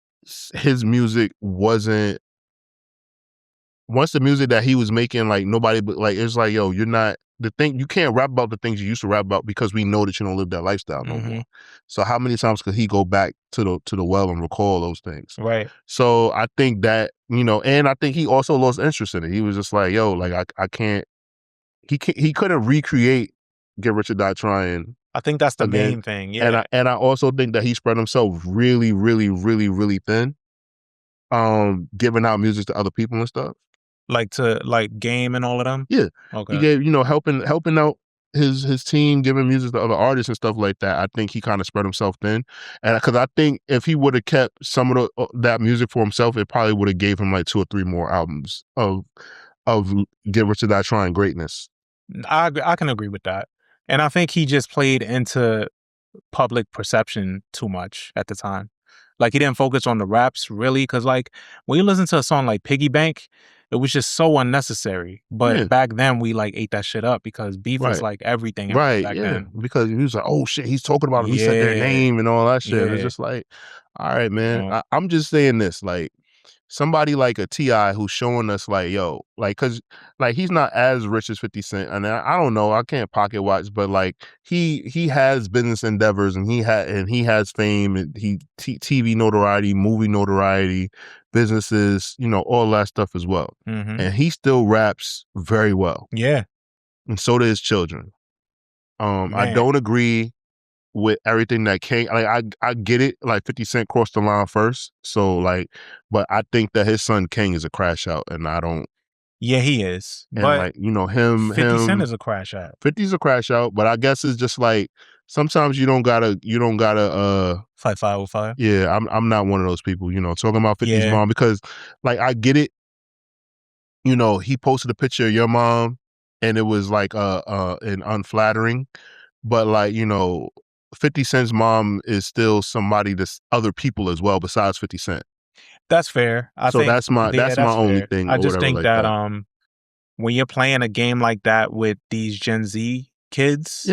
his music wasn't, once the music that he was making, like nobody, but like it's like, yo, you're not the thing. You can't rap about the things you used to rap about because we know that you don't live that lifestyle no more. So how many times could he go back to the well and recall those things? Right. So I think that, you know, and I think he also lost interest in it. He was just like, yo, like I can't. He couldn't recreate Get Rich or Die Trying. I think that's the again. main thing. Yeah. And I also think that he spread himself really, really, really, really thin. Giving out music to other people and stuff. Like to Game and all of them? Yeah. Okay. He gave, you know, helping out his team, giving music to other artists and stuff like that. I think he kind of spread himself thin. And because I think if he would have kept some of that music for himself, it probably would have gave him like 2 or 3 more albums of Get Rich or Die Trying greatness. I can agree with that. And I think he just played into public perception too much at the time. Like he didn't focus on the raps really, because like when you listen to a song like Piggy Bank, it was just so unnecessary. But back then we like ate that shit up because beef was like everything back then. Because he was like, oh shit, he's talking about him. He said their name and all that shit. And it's just like, all right, man. I'm just saying this, like, somebody like a T.I. who's showing us like, yo, like, cause like he's not as rich as 50 Cent. And I don't know, I can't pocket watch, but like he has business endeavors and he has fame and TV notoriety, movie notoriety, businesses, you know, all that stuff as well. And he still raps very well. Yeah. And so do his children. I don't agree with everything that came. Like I get it, like 50 Cent crossed the line first. So like, but I think that his son King is a crash out, and I don't. Yeah, he is. And but like, you know, 50 Cent is a crash out. 50's a crash out, but I guess it's just like sometimes you don't gotta fight fire with fire. Yeah, I'm not one of those people, you know, talking about 50's mom, because like I get it. You know, he posted a picture of your mom and it was like an unflattering, but like, you know, 50 Cent's mom is still somebody that's other people as well besides 50 Cent. That's fair. I think that's my only thing. I just think like that when you're playing a game like that with these Gen Z kids,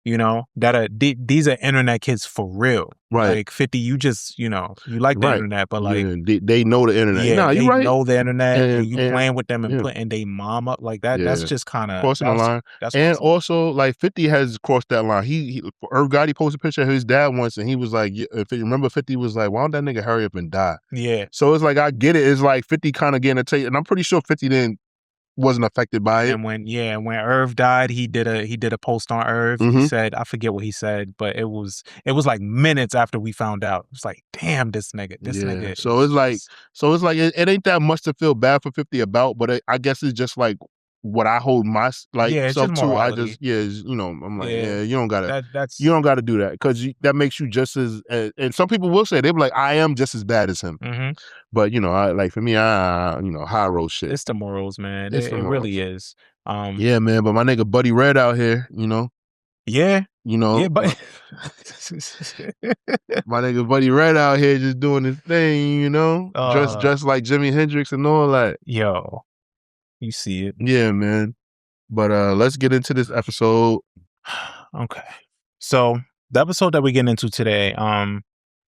you know, that these are internet kids for real. Right. Like 50, you just, you know, you like the internet, but like they know the internet. Yeah, they know the internet and you playing with them and yeah. putting they mom up like that. That's just kind of crossing the line. And also like 50 has crossed that line. He Irv Gotti posted a picture of his dad once and he was like, if you remember, 50 was like, why don't that nigga hurry up and die? Yeah. So it's like, I get it. It's like 50 kind of getting a taste, and I'm pretty sure 50 wasn't affected by it. And when Irv died, he did a post on Irv. He said, I forget what he said, but it was like minutes after we found out. It's like, damn, this nigga. So it's like it ain't that much to feel bad for 50 about, but I guess it's just like what I hold my self to. I just you know, I'm like, you don't gotta you don't gotta do that, because that makes you just as and some people will say, they'll be like, I am just as bad as him. But you know, for me, you know, high road shit. It's the morals, man. It really is. Yeah, man. But my nigga Buddy Red out here, you know. Yeah. You know. Yeah, but my nigga Buddy Red out here just doing his thing, you know. Dressed like Jimi Hendrix and all that. Yo. You see it. Yeah, man. But let's get into this episode. Okay. So the episode that we're getting into today,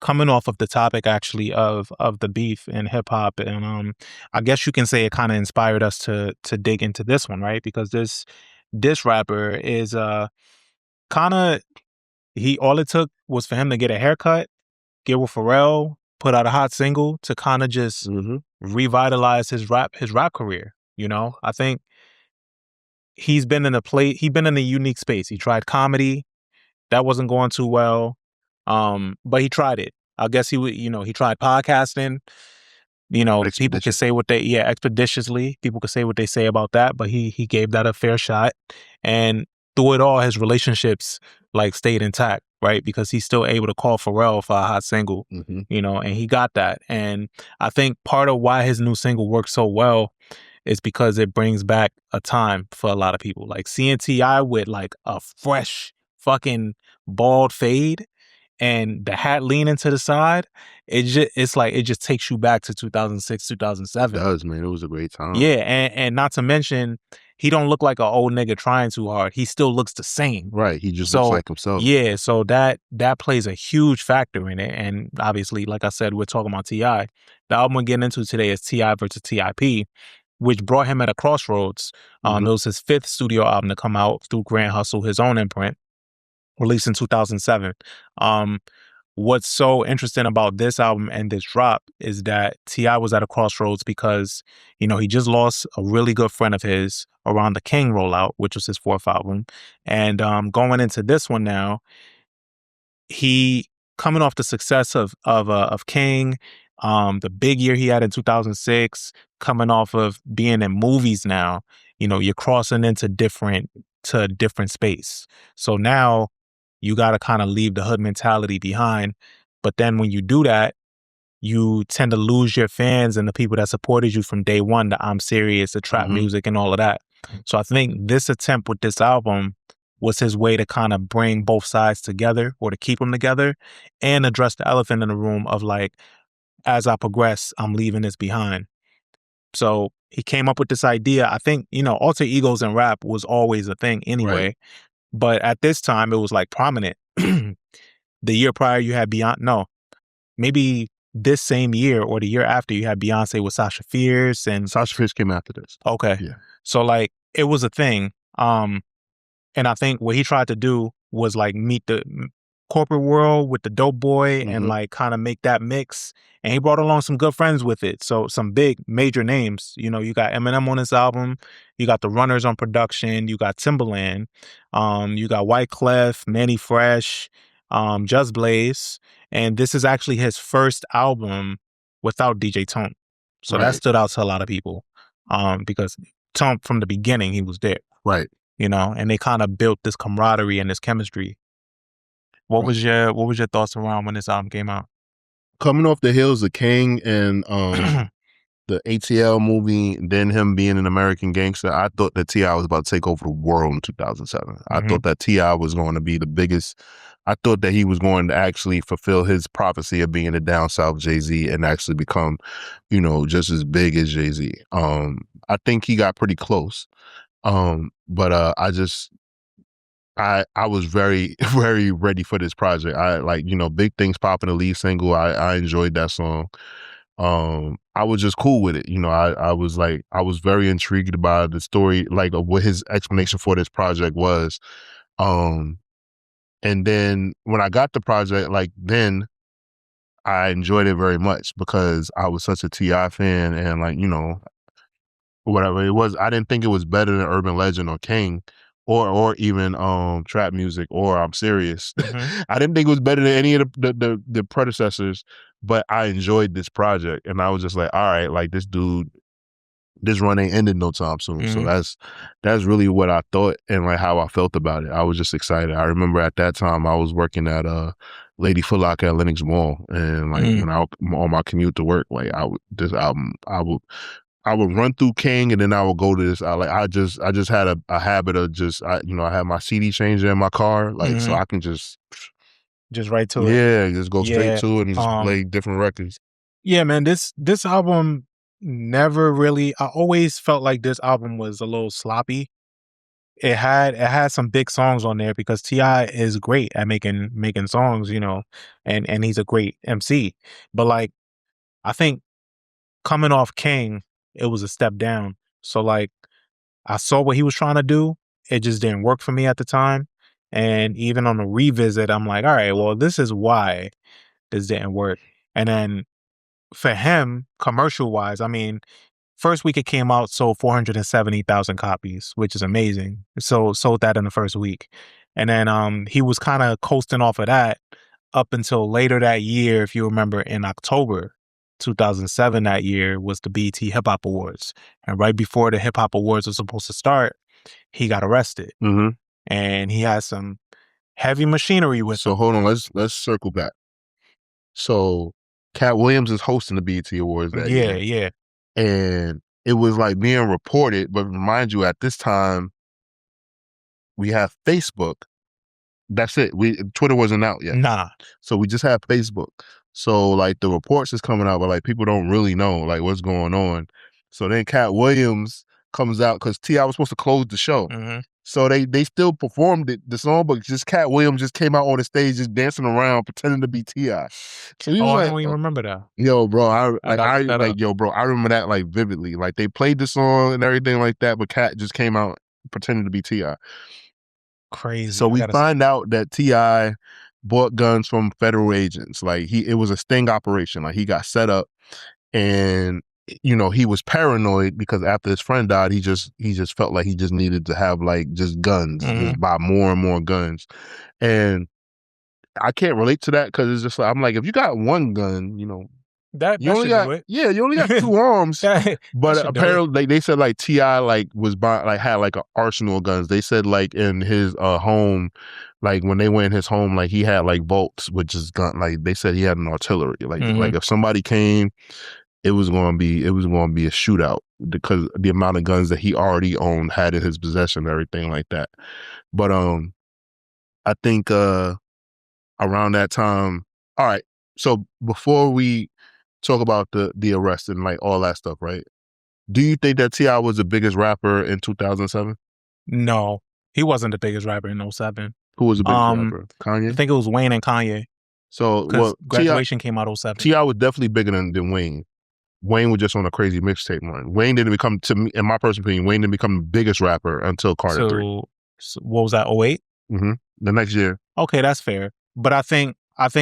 coming off of the topic actually of the beef in hip hop, and I guess you can say it kind of inspired us to dig into this one, right? Because this rapper is kind of all it took was for him to get a haircut, get with Pharrell, put out a hot single to kind of just revitalize his rap career. You know, I think he's been in a unique space. He tried comedy, that wasn't going too well. But he tried it. I guess he tried podcasting. You know, people can say what they, expeditiously. People could say what they say about that, but he gave that a fair shot. And through it all, his relationships like stayed intact, right? Because he's still able to call Pharrell for a hot single, you know, and he got that. And I think part of why his new single works so well is because it brings back a time for a lot of people. Like seeing T.I. with like a fresh fucking bald fade and the hat leaning to the side, it's like it just takes you back to 2006, 2007. It does, man. It was a great time. Yeah, and not to mention, he don't look like an old nigga trying too hard. He still looks the same. Right. He just looks like himself. Yeah, so that plays a huge factor in it. And obviously, like I said, we're talking about T.I. The album we're getting into today is T.I. versus T.I.P., which brought him at a crossroads. It was his 5th studio album to come out through Grand Hustle, his own imprint, released in 2007. What's so interesting about this album and this drop is that T.I. was at a crossroads because, you know, he just lost a really good friend of his around the King rollout, which was his 4th album. And going into this one now, he coming off the success of King, the big year he had in 2006, coming off of being in movies now, you know, you're crossing into a different space. So now you got to kind of leave the hood mentality behind. But then when you do that, you tend to lose your fans and the people that supported you from day one, the I'm Serious, the trap music and all of that. So I think this attempt with this album was his way to kind of bring both sides together or to keep them together and address the elephant in the room of like, as I progress, I'm leaving this behind. So he came up with this idea. I think, you know, alter egos in rap was always a thing anyway. Right. But at this time, it was like prominent. The year prior, you had Beyonce. No, maybe this same year or the year after, you had Beyonce with Sasha Fierce. And Sasha Fierce came after this. Okay. Yeah. So like it was a thing. And I think what he tried to do was like meet the corporate world with the dope boy and like kind of make that mix. And he brought along some good friends with it. So some big major names, you know, you got Eminem on this album, you got the Runners on production, you got Timbaland, you got Wyclef, Manny Fresh, Just Blaze. And this is actually his first album without DJ Tone. So that stood out to a lot of people because Tone from the beginning, he was there. Right. You know, and they kind of built this camaraderie and this chemistry. What was your thoughts around when this album came out? Coming off the heels of King and the ATL movie, then him being an American Gangster, I thought that T.I. was about to take over the world in 2007. I thought that T.I. was going to be the biggest. I thought that he was going to actually fulfill his prophecy of being a down south Jay-Z and actually become, you know, just as big as Jay-Z. I think he got pretty close. But I was very, very ready for this project. I like, you know, Big Things Popping, the lead single. I enjoyed that song. I was just cool with it. You know, I was very intrigued by the story, like what his explanation for this project was. And then when I got the project, like then I enjoyed it very much because I was such a T.I. fan and like, you know, whatever it was, I didn't think it was better than Urban Legend or King or even trap music or I'm Serious. I didn't think it was better than any of the predecessors, but I enjoyed this project and I was just like, all right, like this run ain't ended no time soon. So that's really what I thought and like how I felt about it. I was just excited. I remember at that time I was working at Lady Foot Locker at Lenox Mall, and like when I on my commute to work, like this album I would run through King and then I would go to this. I just had a habit of I had my CD changer in my car, like so I can just right to it. Yeah, just go straight to it and just play different records. Yeah, man, this album never really. I always felt like this album was a little sloppy. It had some big songs on there because T.I. is great at making songs, you know, and he's a great MC. But like, I think coming off King, it was a step down. So like, I saw what he was trying to do. It just didn't work for me at the time. And even on a revisit, I'm like, all right, well, this is why this didn't work. And then for him, commercial wise, I mean, first week it came out, sold 470,000 copies, which is amazing. So sold that in the first week. And then he was kind of coasting off of that up until later that year. If you remember, in October 2007, that year was the BET Hip Hop Awards. And right before the Hip Hop Awards was supposed to start, he got arrested. And he had some heavy machinery with him. So hold on, let's circle back. So Cat Williams is hosting the BET Awards that year. Yeah. And it was like being reported, but mind you, at this time, we have Facebook. That's it. Twitter wasn't out yet. Nah. So we just had Facebook. So like the reports is coming out, but like people don't really know like what's going on. So then Cat Williams comes out because T.I. was supposed to close the show. Mm-hmm. So they still performed the song, but just Cat Williams just came out on the stage just dancing around pretending to be T.I. So he was I don't even remember that. Yo, bro, I remember that like vividly. Like they played the song and everything like that, but Cat just came out pretending to be T.I. Crazy. So we find out that T.I. bought guns from federal agents. Like it was a sting operation. Like he got set up, and you know he was paranoid because after his friend died, he just felt like he just needed to have like just guns, just buy more and more guns, and I can't relate to that because it's just like I'm like if you got one gun, you know. You only got two arms, but apparently they said like T.I. like was had like an arsenal of guns. They said like in his home, like when they went in his home, like he had like vaults, which is gun. Like they said he had an artillery. Like if somebody came, it was going to be a shootout because the amount of guns that he already owned had in his possession, and everything like that. But I think around that time, all right. So before we talk about the arrest and like all that stuff, right? Do you think that T.I. was the biggest rapper in 2007? No, he wasn't the biggest rapper in 07. Who was the biggest rapper? Kanye? I think it was Wayne and Kanye. So, Graduation came out 07. T.I. was definitely bigger than Wayne. Wayne was just on a crazy mixtape run. Wayne didn't become, to me, in my personal opinion, Wayne didn't become the biggest rapper until Carter 3. So what was that, 08? Mm-hmm. The next year. Okay, that's fair. But I think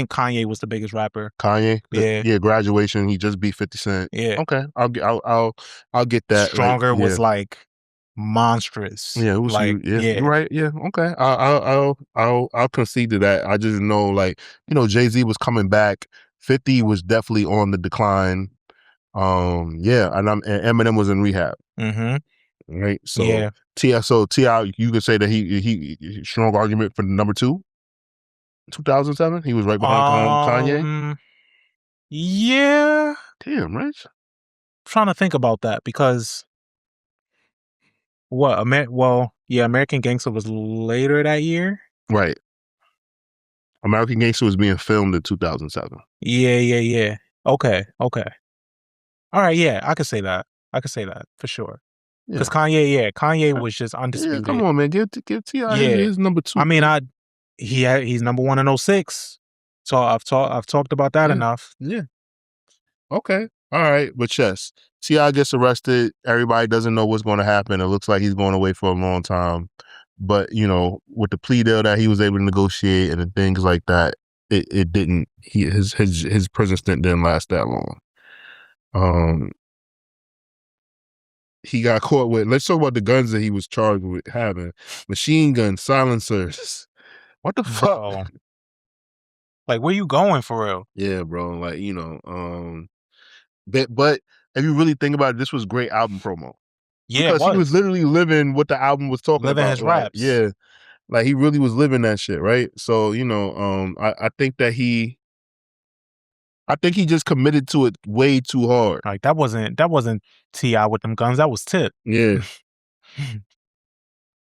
Kanye was the biggest rapper. Kanye, yeah, Graduation. He just beat 50 Cent. Yeah, okay, I'll get that. Stronger was like monstrous. Yeah, it was like you're right. Yeah, okay. I'll concede to that. I just know like Jay-Z was coming back. 50 was definitely on the decline. And Eminem was in rehab. Mm-hmm. Right. So T.I. You could say that he strong argument for number 2. 2007, he was right behind Kanye. Yeah. Damn, right. I'm trying to think about that because American Gangster was later that year. Right. American Gangster was being filmed in 2007. Yeah. Okay. All right. Yeah, I could say that. For sure. Because Kanye was just undisputed. Yeah, come on, man, give T.I. his number 2. I mean, he's number 1 in 06. So I've talked about that enough. Yeah. Okay. All right. But yes, T.I. gets arrested. Everybody doesn't know what's going to happen. It looks like he's going away for a long time. But, with the plea deal that he was able to negotiate and things like that, it didn't, his prison stint didn't last that long. He got caught with, let's talk about the guns that he was charged with having. Machine guns, silencers. What the fuck? Like, where you going for real? Yeah, bro. Like, but if you really think about it, this was great album promo. Yeah, because he was literally living what the album was talking about. Living his raps. Yeah. Like he really was living that shit, right? So, I think that he just committed to it way too hard. Like that wasn't T.I. with them guns. That was Tip. Yeah.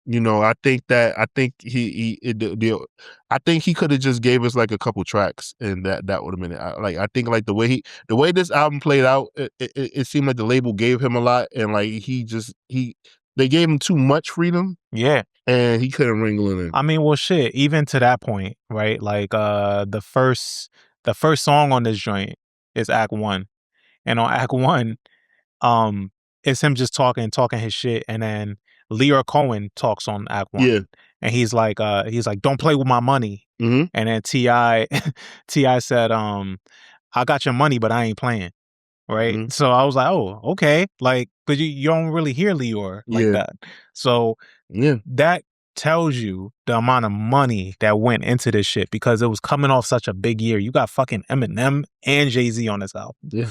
I think he could have just gave us like a couple tracks and that would have been it. I think like the way this album played out, it seemed like the label gave him a lot and like they gave him too much freedom. Yeah. And he couldn't wrangle it in. I mean, well, shit, even to that point, right? Like the first song on this joint is Act 1. And on Act 1, it's him just talking his shit, and then Lear Cohen talks on Act 1. Yeah. And he's like, don't play with my money. Mm-hmm. And then T.I. said, I got your money, but I ain't playing. Right. Mm-hmm. So I was like, oh, okay. Like, but you don't really hear Lear like that. So that tells you the amount of money that went into this shit because it was coming off such a big year. You got fucking Eminem and Jay-Z on this album. Yeah.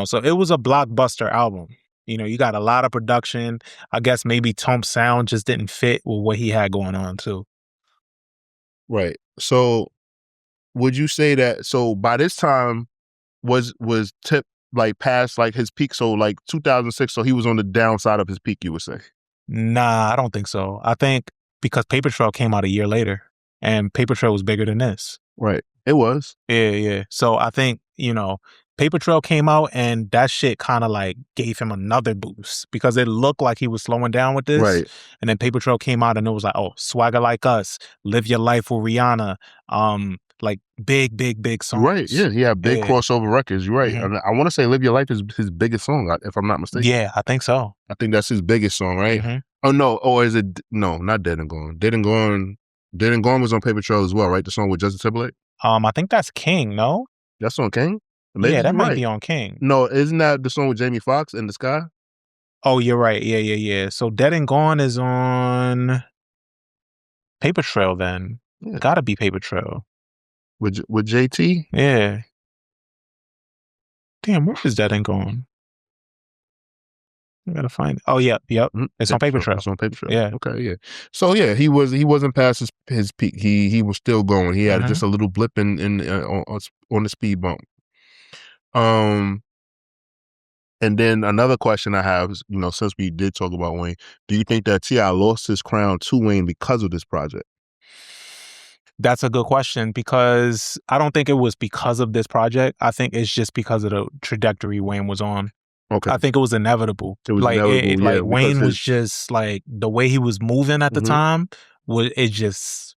So it was a blockbuster album. You got a lot of production. I guess maybe Tom's sound just didn't fit with what he had going on too. Right. So would you say that, so by this time was Tip like past like his peak? So like 2006, so he was on the downside of his peak, you would say? Nah, I don't think so. I think because Paper Trail came out a year later. and Paper Trail was bigger than this. Right. It was. Yeah. So I think, Paper Trail came out and that shit kind of like gave him another boost because it looked like he was slowing down with this. Right. And then Paper Trail came out and it was like, oh, Swagger Like Us, Live Your Life with Rihanna, like big songs. Right. Yeah. He had big crossover records. You're right. Mhm. I want to say Live Your Life is his biggest song, if I'm not mistaken. Yeah, I think so. I think that's his biggest song, right? Mhm. Oh, no. Or is it? No, not Dead and Gone. Dead and Gone was on Paper Trail as well, right? The song with Justin Timberlake? I think that's King, no? That's on King? Yeah, that might be on King. No, isn't that the song with Jamie Foxx in the sky? Oh, you're right. Yeah. So Dead and Gone is on Paper Trail then. Yeah. Gotta be Paper Trail. With JT? Yeah. Damn, where is Dead and Gone? I gotta find it. Oh, yep. Mm-hmm. It's on Paper Trail. It's on Paper Trail. Yeah. Okay, yeah. So yeah, he wasn't past his peak. He was still going. He had just a little blip on the speed bump. And then another question I have is, since we did talk about Wayne, do you think that T.I. lost his crown to Wayne because of this project? That's a good question because I don't think it was because of this project. I think it's just because of the trajectory Wayne was on. Okay. I think it was inevitable. It was inevitable, like Wayne was just like the way he was moving at the time it just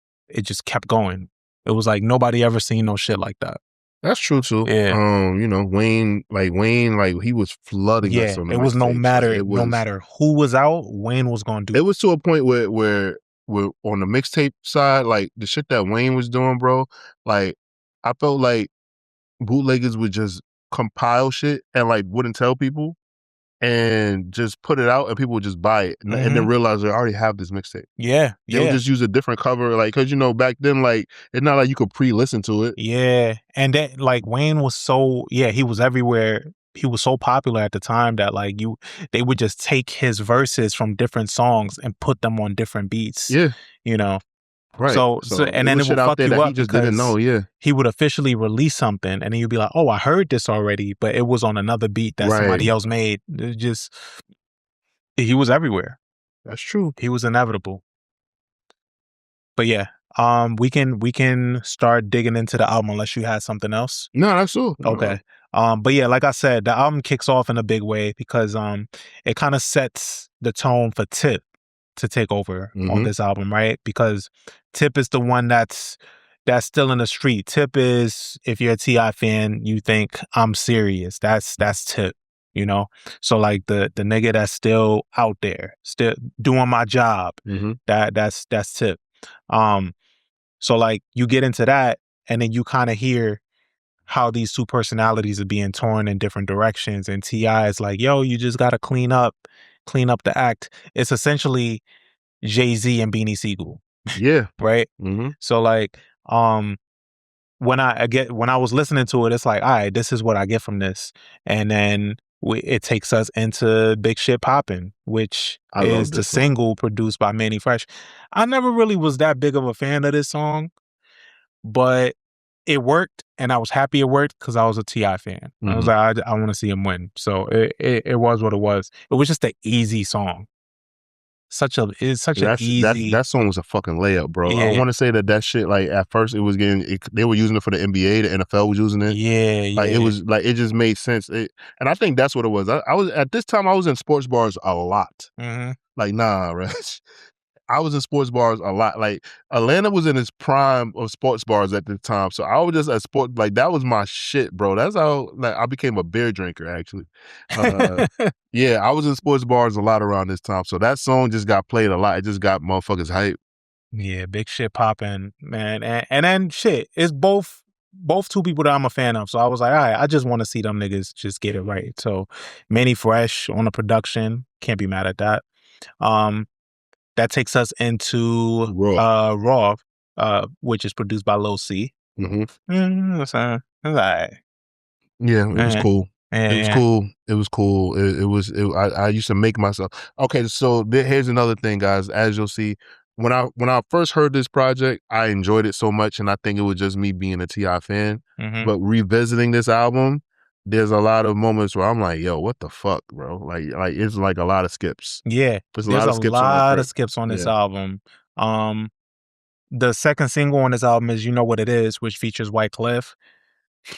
kept going. It was like nobody ever seen no shit like that. That's true too. Yeah. Wayne, he was flooding us on the it was no mixtapes. matter who was out, Wayne was gonna do it. Was to a point where on the mixtape side, like the shit that Wayne was doing, bro, like I felt like bootleggers would just compile shit and like wouldn't tell people and just put it out and people would just buy it and then realize they already have this mixtape. Yeah. They would just use a different cover, like, cause back then, like, it's not like you could pre-listen to it. Yeah. And then like Wayne was he was everywhere. He was so popular at the time that like they would just take his verses from different songs and put them on different beats. Yeah. Right. So and then it would fuck you up just didn't know. Yeah. He would officially release something and then you'd be like, oh, I heard this already, but it was on another beat that somebody else made. He was everywhere. That's true. He was inevitable. But yeah, we can start digging into the album unless you had something else. No, that's all. Okay. But yeah, like I said, the album kicks off in a big way because it kind of sets the tone for T.I.P to take over on this album, right? Because T.I.P is the one that's still in the street. T.I.P is, if you're a T.I. fan, you think I'm serious. That's T.I.P, So like the nigga that's still out there, still doing my job. That's T.I.P. So like you get into that and then you kind of hear how these two personalities are being torn in different directions. And T.I. is like, yo, you just got to clean up the act. It's essentially Jay-Z and Beanie Siegel. Yeah. Right? So like, when I was listening to it, it's like, all right, this is what I get from this. And then it takes us into Big Shit Poppin', which is the single produced by Manny Fresh. I never really was that big of a fan of this song, but it worked, and I was happy it worked because I was a T.I. fan. I was like, I want to see him win. So it was what it was. It was just an easy song. That song was a fucking layup, bro. Yeah. I want to say that shit, like at first it was they were using it for the NBA, the NFL was using it. It was like, it just made sense. And I think that's what it was. I was at this time, I was in sports bars a lot. Like, nah, right? I was in sports bars a lot. Like Atlanta was in its prime of sports bars at the time. So I was just at sports, like that was my shit, bro. That's how I became a beer drinker, actually. Yeah, I was in sports bars a lot around this time. So that song just got played a lot. It just got motherfuckers hype. Yeah, Big Shit Poppin', man. And then shit, it's both two people that I'm a fan of. So I was like, all right, I just want to see them niggas just get it right. So Manny Fresh on the production, can't be mad at that. That takes us into Raw, which is produced by Lil C. It's all right. Yeah, it was cool. It was cool. I used to make myself. Okay, so here's another thing, guys. As you'll see, when I first heard this project, I enjoyed it so much, and I think it was just me being a T.I. fan. But revisiting this album, there's a lot of moments where I'm like, yo, what the fuck, bro? Like it's like a lot of skips. Yeah. There's a lot of skips on this album. The second single on this album is "You Know What It Is," which features Wyclef.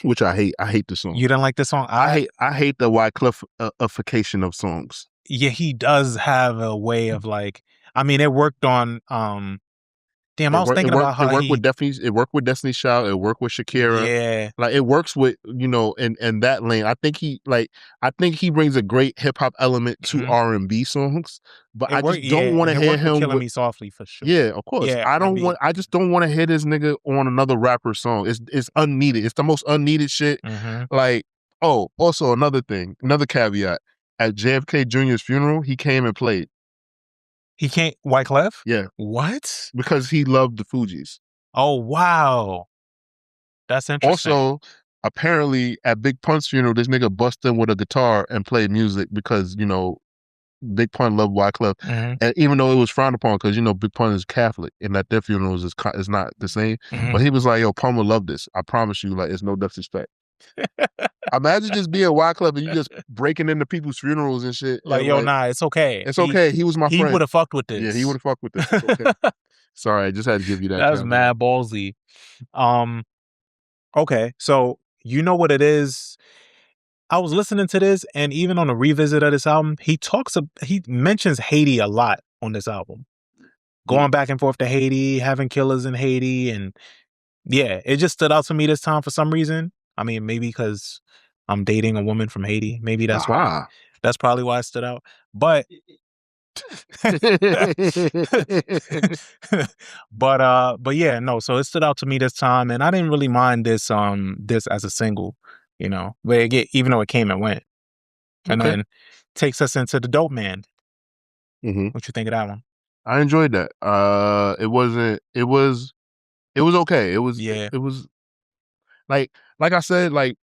Which I hate. I hate the song. You didn't like this song? I hate the Wyclef-ification of songs. Yeah, he does have a way of like. I mean, it worked on. Damn, I was thinking about how it worked with Destiny's Child. It worked with Shakira. Yeah, like it works with in that lane. I think he brings a great hip hop element to R&B songs, but I just don't want to hear him Killing with Me Softly for sure. Yeah, of course. Yeah, I just don't want to hear this nigga on another rapper song. It's unneeded. It's the most unneeded shit. Like, oh, also another caveat. At JFK Jr.'s funeral, he came and played. He can't Wyclef? Yeah. What? Because he loved the Fugees. Oh wow. That's interesting. Also, apparently at Big Pun's funeral, this nigga bust in with a guitar and played music because, Big Pun loved Wyclef. And even though it was frowned upon because, Big Pun is Catholic and at their funerals is not the same. But he was like, yo, Pun will love this. I promise you, like, it's no disrespect. Imagine just being Wyclef and you just breaking into people's funerals and shit. Like, and yo, nah, it's okay. It's okay. He was my friend. He would have fucked with this. Yeah, he would have fucked with this. It's okay. Sorry, I just had to give you that. That's mad ballsy. Okay, so You Know What It Is. I was listening to this, and even on a revisit of this album, he mentions Haiti a lot on this album. Going back and forth to Haiti, having killers in Haiti, and yeah, it just stood out to me this time for some reason. I mean, maybe because I'm dating a woman from Haiti. Maybe that's why. That's probably why it stood out. But but yeah, no. So it stood out to me this time, and I didn't really mind this as a single, But even though it came and went, and then takes us into The Dope Man. What you think of that one? I enjoyed that. It was okay. It was like I said, like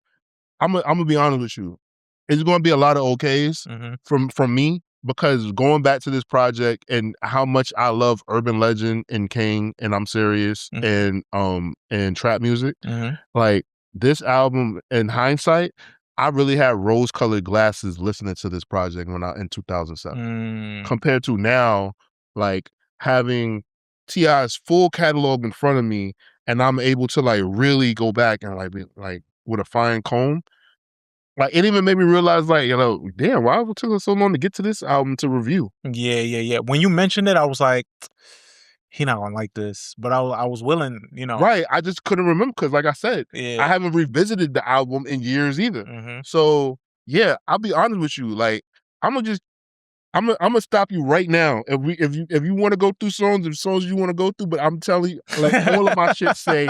I'm gonna be honest with you. It's gonna be a lot of okays from me because going back to this project and how much I love Urban Legend and King and I'm Serious and trap music. Like this album, in hindsight, I really had rose-colored glasses listening to this project in 2007. Compared to now, like having T.I.'s full catalog in front of me, and I'm able to like really go back and like with a fine comb. Like it even made me realize, like, damn, why it took us so long to get to this album to review? Yeah. When you mentioned it, I was like, he not gonna like this, but I was willing, Right. I just couldn't remember because, like I said, I haven't revisited the album in years either. So yeah, I'll be honest with you. Like I'm gonna stop you right now. If you want to go through songs you want to go through, but I'm telling you, like all of my shit say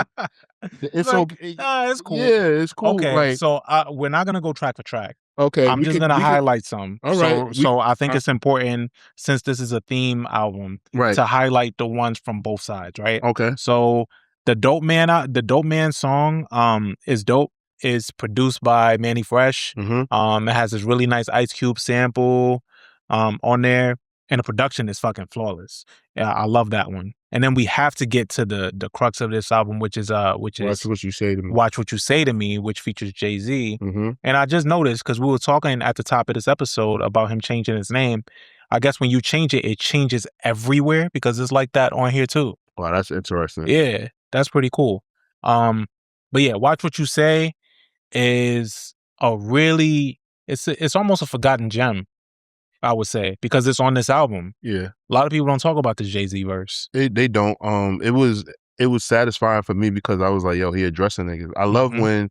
it's like, okay. It's cool. Yeah, it's cool. Okay, like, so we're not gonna go track for track. Okay, I'm just gonna highlight some. All right. So I think it's important, since this is a theme album, to highlight the ones from both sides, right? Okay. So the Dope Man song is dope. Is produced by Manny Fresh. It has this really nice Ice Cube sample on there, and the production is fucking flawless. Yeah, I love that one. And then we have to get to the crux of this album, which is Watch What You Say to Me. Watch What You Say to Me, which features Jay-Z. And I just noticed, because we were talking at the top of this episode about him changing his name. I guess when you change it, it changes everywhere, because it's like that on here too. Wow, that's interesting. Yeah, that's pretty cool. But yeah, Watch What You Say is it's almost a forgotten gem, I would say, because it's on this album. Yeah. A lot of people don't talk about this Jay-Z verse. They don't. It was satisfying for me because I was like, yo, he addressing niggas. I love when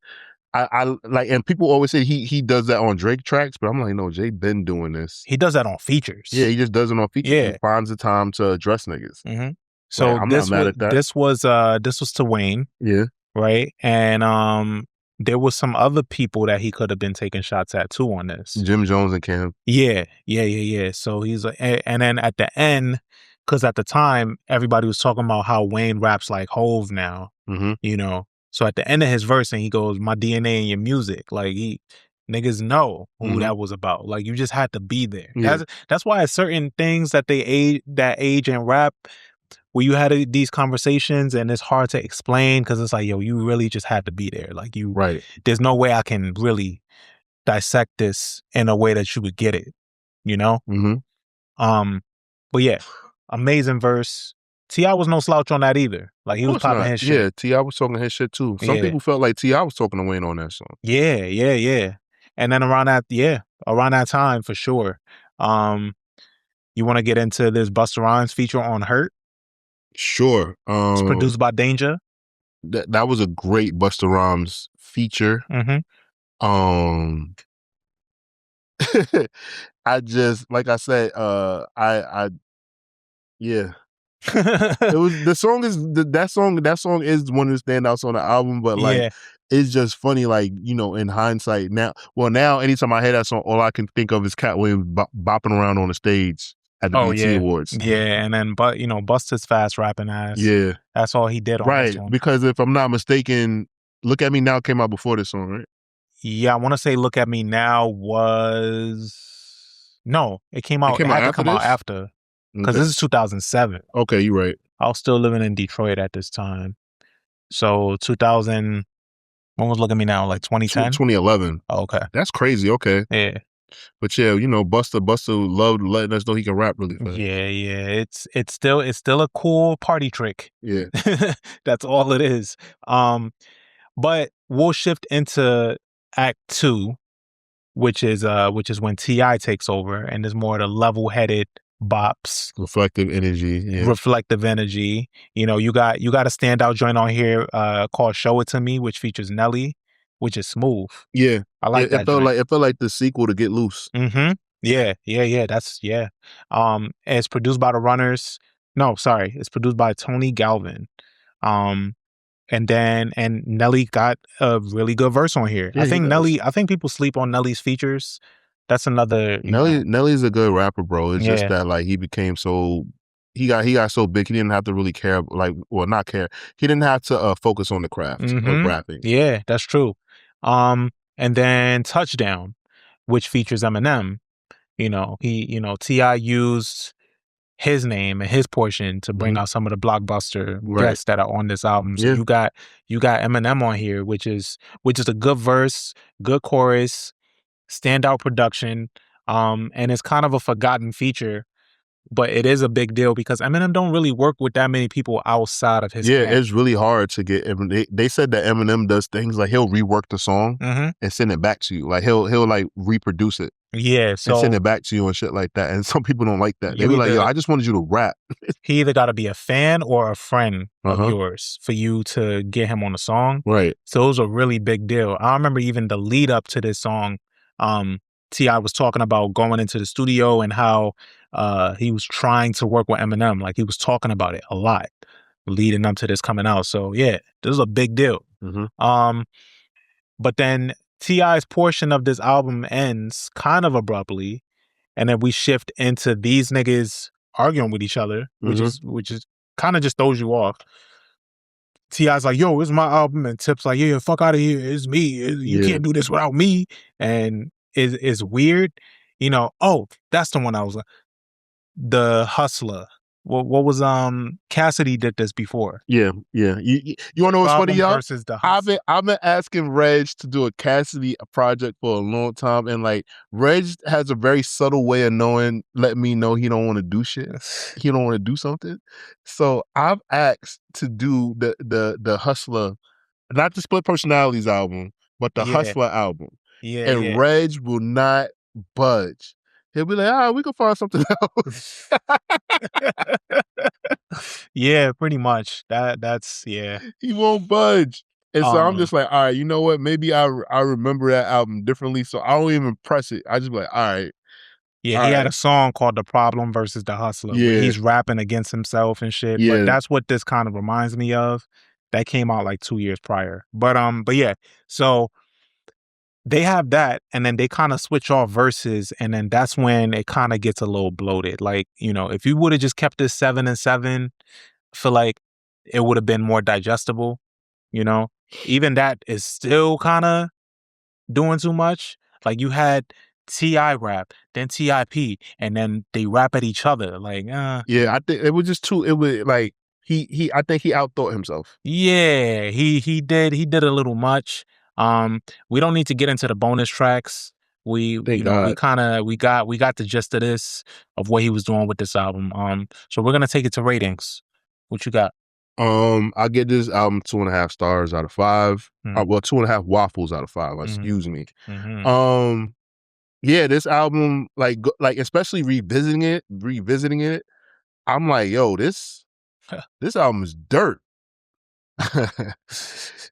I like, and people always say he does that on Drake tracks, but I'm like, no, Jay been doing this. He does that on features. Yeah, he just does it on features. Yeah. He finds the time to address niggas. So I'm not mad at that. This was to Wayne. Yeah. Right? And there was some other people that he could have been taking shots at too on this. Jim Jones and Cam. Yeah. So he's like, and then at the end, because at the time everybody was talking about how Wayne raps like Hove now, So at the end of his verse, and he goes, "My DNA in your music," like niggas know who that was about. Like you just had to be there. Yeah. That's why certain things that age and rap, where you had these conversations and it's hard to explain, because it's like, yo, you really just had to be there. Like there's no way I can really dissect this in a way that you would get it, But yeah, amazing verse. T.I. was no slouch on that either. Like, he Of was course popping not. his shit. Yeah, T.I. was talking his shit too. Some Yeah. people felt like T.I. was talking to Wayne on that song. Yeah. And then around that time for sure. You want to get into this Busta Rhymes feature on Hurt? Sure. It's produced by Danger. That was a great Busta Rhymes feature. I just, like I said, yeah. It was that song is one of the standouts on the album, but like it's just funny, like, you know, in hindsight now. Now anytime I hear that song, all I can think of is Cat Williams bopping around on the stage at the BET Awards. Yeah, and then Busta's fast rapping ass. Yeah, that's all he did on this one. Because if I'm not mistaken, Look at Me Now came out before this song, right? Yeah, I want to say Look at Me Now it came out. It had to come out after. Because this is 2007. Okay, you're right. I was still living in Detroit at this time. So 2000, when was Look at Me Now? Like 2010? 2011. Oh, okay. That's crazy. Okay. Yeah. But yeah, you know, Busta loved letting us know he can rap really fast. Yeah. It's still a cool party trick. Yeah. That's all it is. But we'll shift into Act 2, which is when T.I. takes over, and there's more of the level-headed bops, reflective energy. You know, you got a standout joint on here called Show It To Me, which features Nelly, which is smooth. Yeah, I like that. It felt like the sequel to Get Loose. Yeah. That's it's produced by the Runners. No, sorry, it's produced by Tony Galvin. And Nelly got a really good verse on here. I think people sleep on Nelly's features. That's another. Nelly's a good rapper, bro. It's just that like he became so he got so big he didn't have to really care, not care. He didn't have to focus on the craft of rapping. Yeah, that's true. And then Touchdown, which features Eminem. You know, T.I. used his name and his portion to bring out some of the blockbuster guests that are on this album. So you got Eminem on here, which is a good verse, good chorus, standout production, and it's kind of a forgotten feature, but it is a big deal because Eminem don't really work with that many people outside of his camp. It's really hard to get. They said that Eminem does things like he'll rework the song and send it back to you. Like he'll like reproduce it. Yeah, so and send it back to you and shit like that. And some people don't like that. They be like, yo, I just wanted you to rap. He either got to be a fan or a friend of yours for you to get him on the song. Right. So it was a really big deal. I remember even the lead up to this song, T.I. was talking about going into the studio and how he was trying to work with Eminem. Like he was talking about it a lot leading up to this coming out. So yeah, this is a big deal. But then T.I.'s portion of this album ends kind of abruptly, and then we shift into these niggas arguing with each other, which is kind of just throws you off. T.I.'s like, yo, it's my album, and Tip's like, yeah, fuck out of here, it's me. You can't do this without me. And it's weird. You know, that's the one I was like, The Hustler. What was Cassidy did this before? Yeah. You want to know what's funny, y'all? I've been asking Reg to do a Cassidy project for a long time, and like Reg has a very subtle way of letting me know he don't want to do shit. He don't want to do something. So I've asked to do the Hustler, not the Split Personalities album, but the Hustler album. And Reg will not budge. He'll be like, we can find something else. Yeah, pretty much. That's He won't budge. And so I'm just like, all right, you know what? Maybe I remember that album differently, so I don't even press it. I just be like, all right. Yeah, he had a song called The Problem versus The Hustler, where he's rapping against himself and shit. Yeah. But that's what this kind of reminds me of. That came out like 2 years prior. But yeah, so they have that, and then they kind of switch off verses, and then that's when it kind of gets a little bloated. Like, you know, if you would have just kept this 7 and 7, I feel like it would have been more digestible, you know? Even that is still kind of doing too much. Like, you had T.I. rap, then T.I.P, and then they rap at each other. Like, yeah, I think it was just too. It was like I think he outthought himself. Yeah, he did a little much. We don't need to get into the bonus tracks. We got the gist of this, of what he was doing with this album. So we're gonna take it to ratings. What you got? I get this album 2.5 stars out of 5. Well, 2.5 waffles out of 5. Excuse me. Yeah, this album, like especially revisiting it, I'm like, yo, this album is dirt.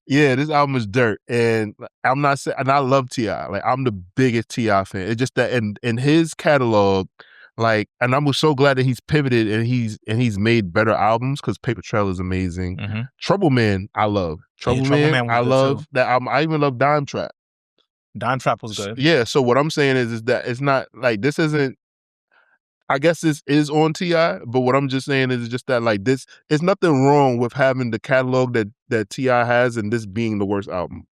Yeah, this album is dirt, and I'm not saying, and I love T.I. Like, I'm the biggest T.I. fan. It's just that in his catalog, like, and I'm so glad that he's pivoted and he's made better albums, because Paper Trail is amazing. Trouble Man, I love. Trouble Man, I love that album. I even love Dime Trap. Dime Trap was good. Yeah, so what I'm saying is that it's not like, this isn't, I guess this is on T.I., but what I'm just saying is just that, like, this, there's nothing wrong with having the catalog that T.I. has and this being the worst album.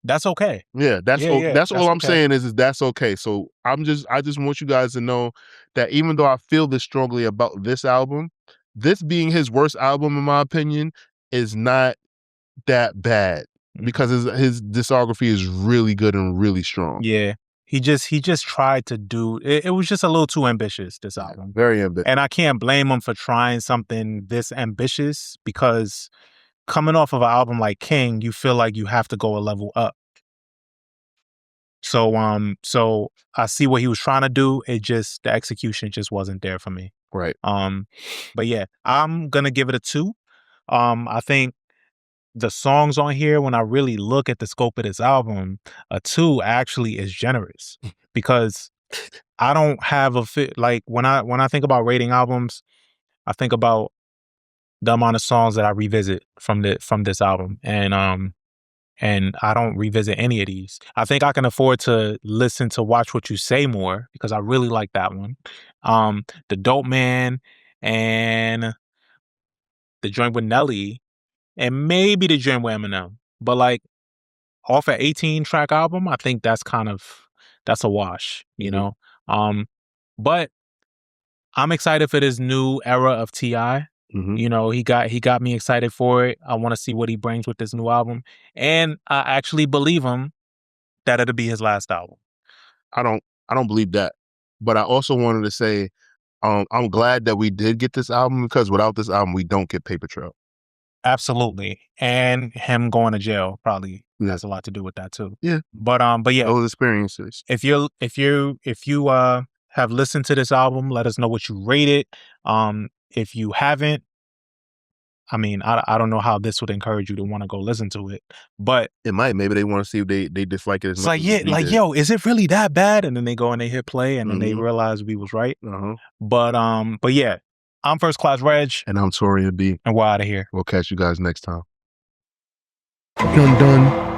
That's okay. Yeah, that's all I'm saying is that's okay. So I just want you guys to know that even though I feel this strongly about this album, this being his worst album, in my opinion, is not that bad, because his discography is really good and really strong. Yeah. He just tried to do it. It was just a little too ambitious, this album. Very ambitious. And I can't blame him for trying something this ambitious, because coming off of an album like King, you feel like you have to go a level up. So I see what he was trying to do. The execution just wasn't there for me. Right. But yeah, I'm gonna give it a 2. I think the songs on here, when I really look at the scope of this album, a 2 actually is generous, because I don't have like, when I think about rating albums, I think about the amount of songs that I revisit from this album, and I don't revisit any of these. I think I can afford to listen to Watch What You Say more, because I really like that one. The Dope Man, and the joint with Nelly, and maybe the joint with Eminem. But like, off an 18-track album, I think that's a wash, you know? But I'm excited for this new era of T.I. You know, he got me excited for it. I want to see what he brings with this new album. And I actually believe him that it'll be his last album. I don't believe that. But I also wanted to say, I'm glad that we did get this album, because without this album, we don't get Paper Trail. Absolutely. And him going to jail probably has a lot to do with that too. Yeah. But yeah. Those experiences. If you have listened to this album, let us know what you rate it. If you haven't, I mean, I don't know how this would encourage you to want to go listen to it, but it might. Maybe they want to see if they dislike it as much. It's like, yo, is it really that bad? And then they go and they hit play, and then they realize we was right. But yeah, I'm Firstklass Regg, and I'm Taurian B, and we're out of here. We'll catch you guys next time. Dun dun.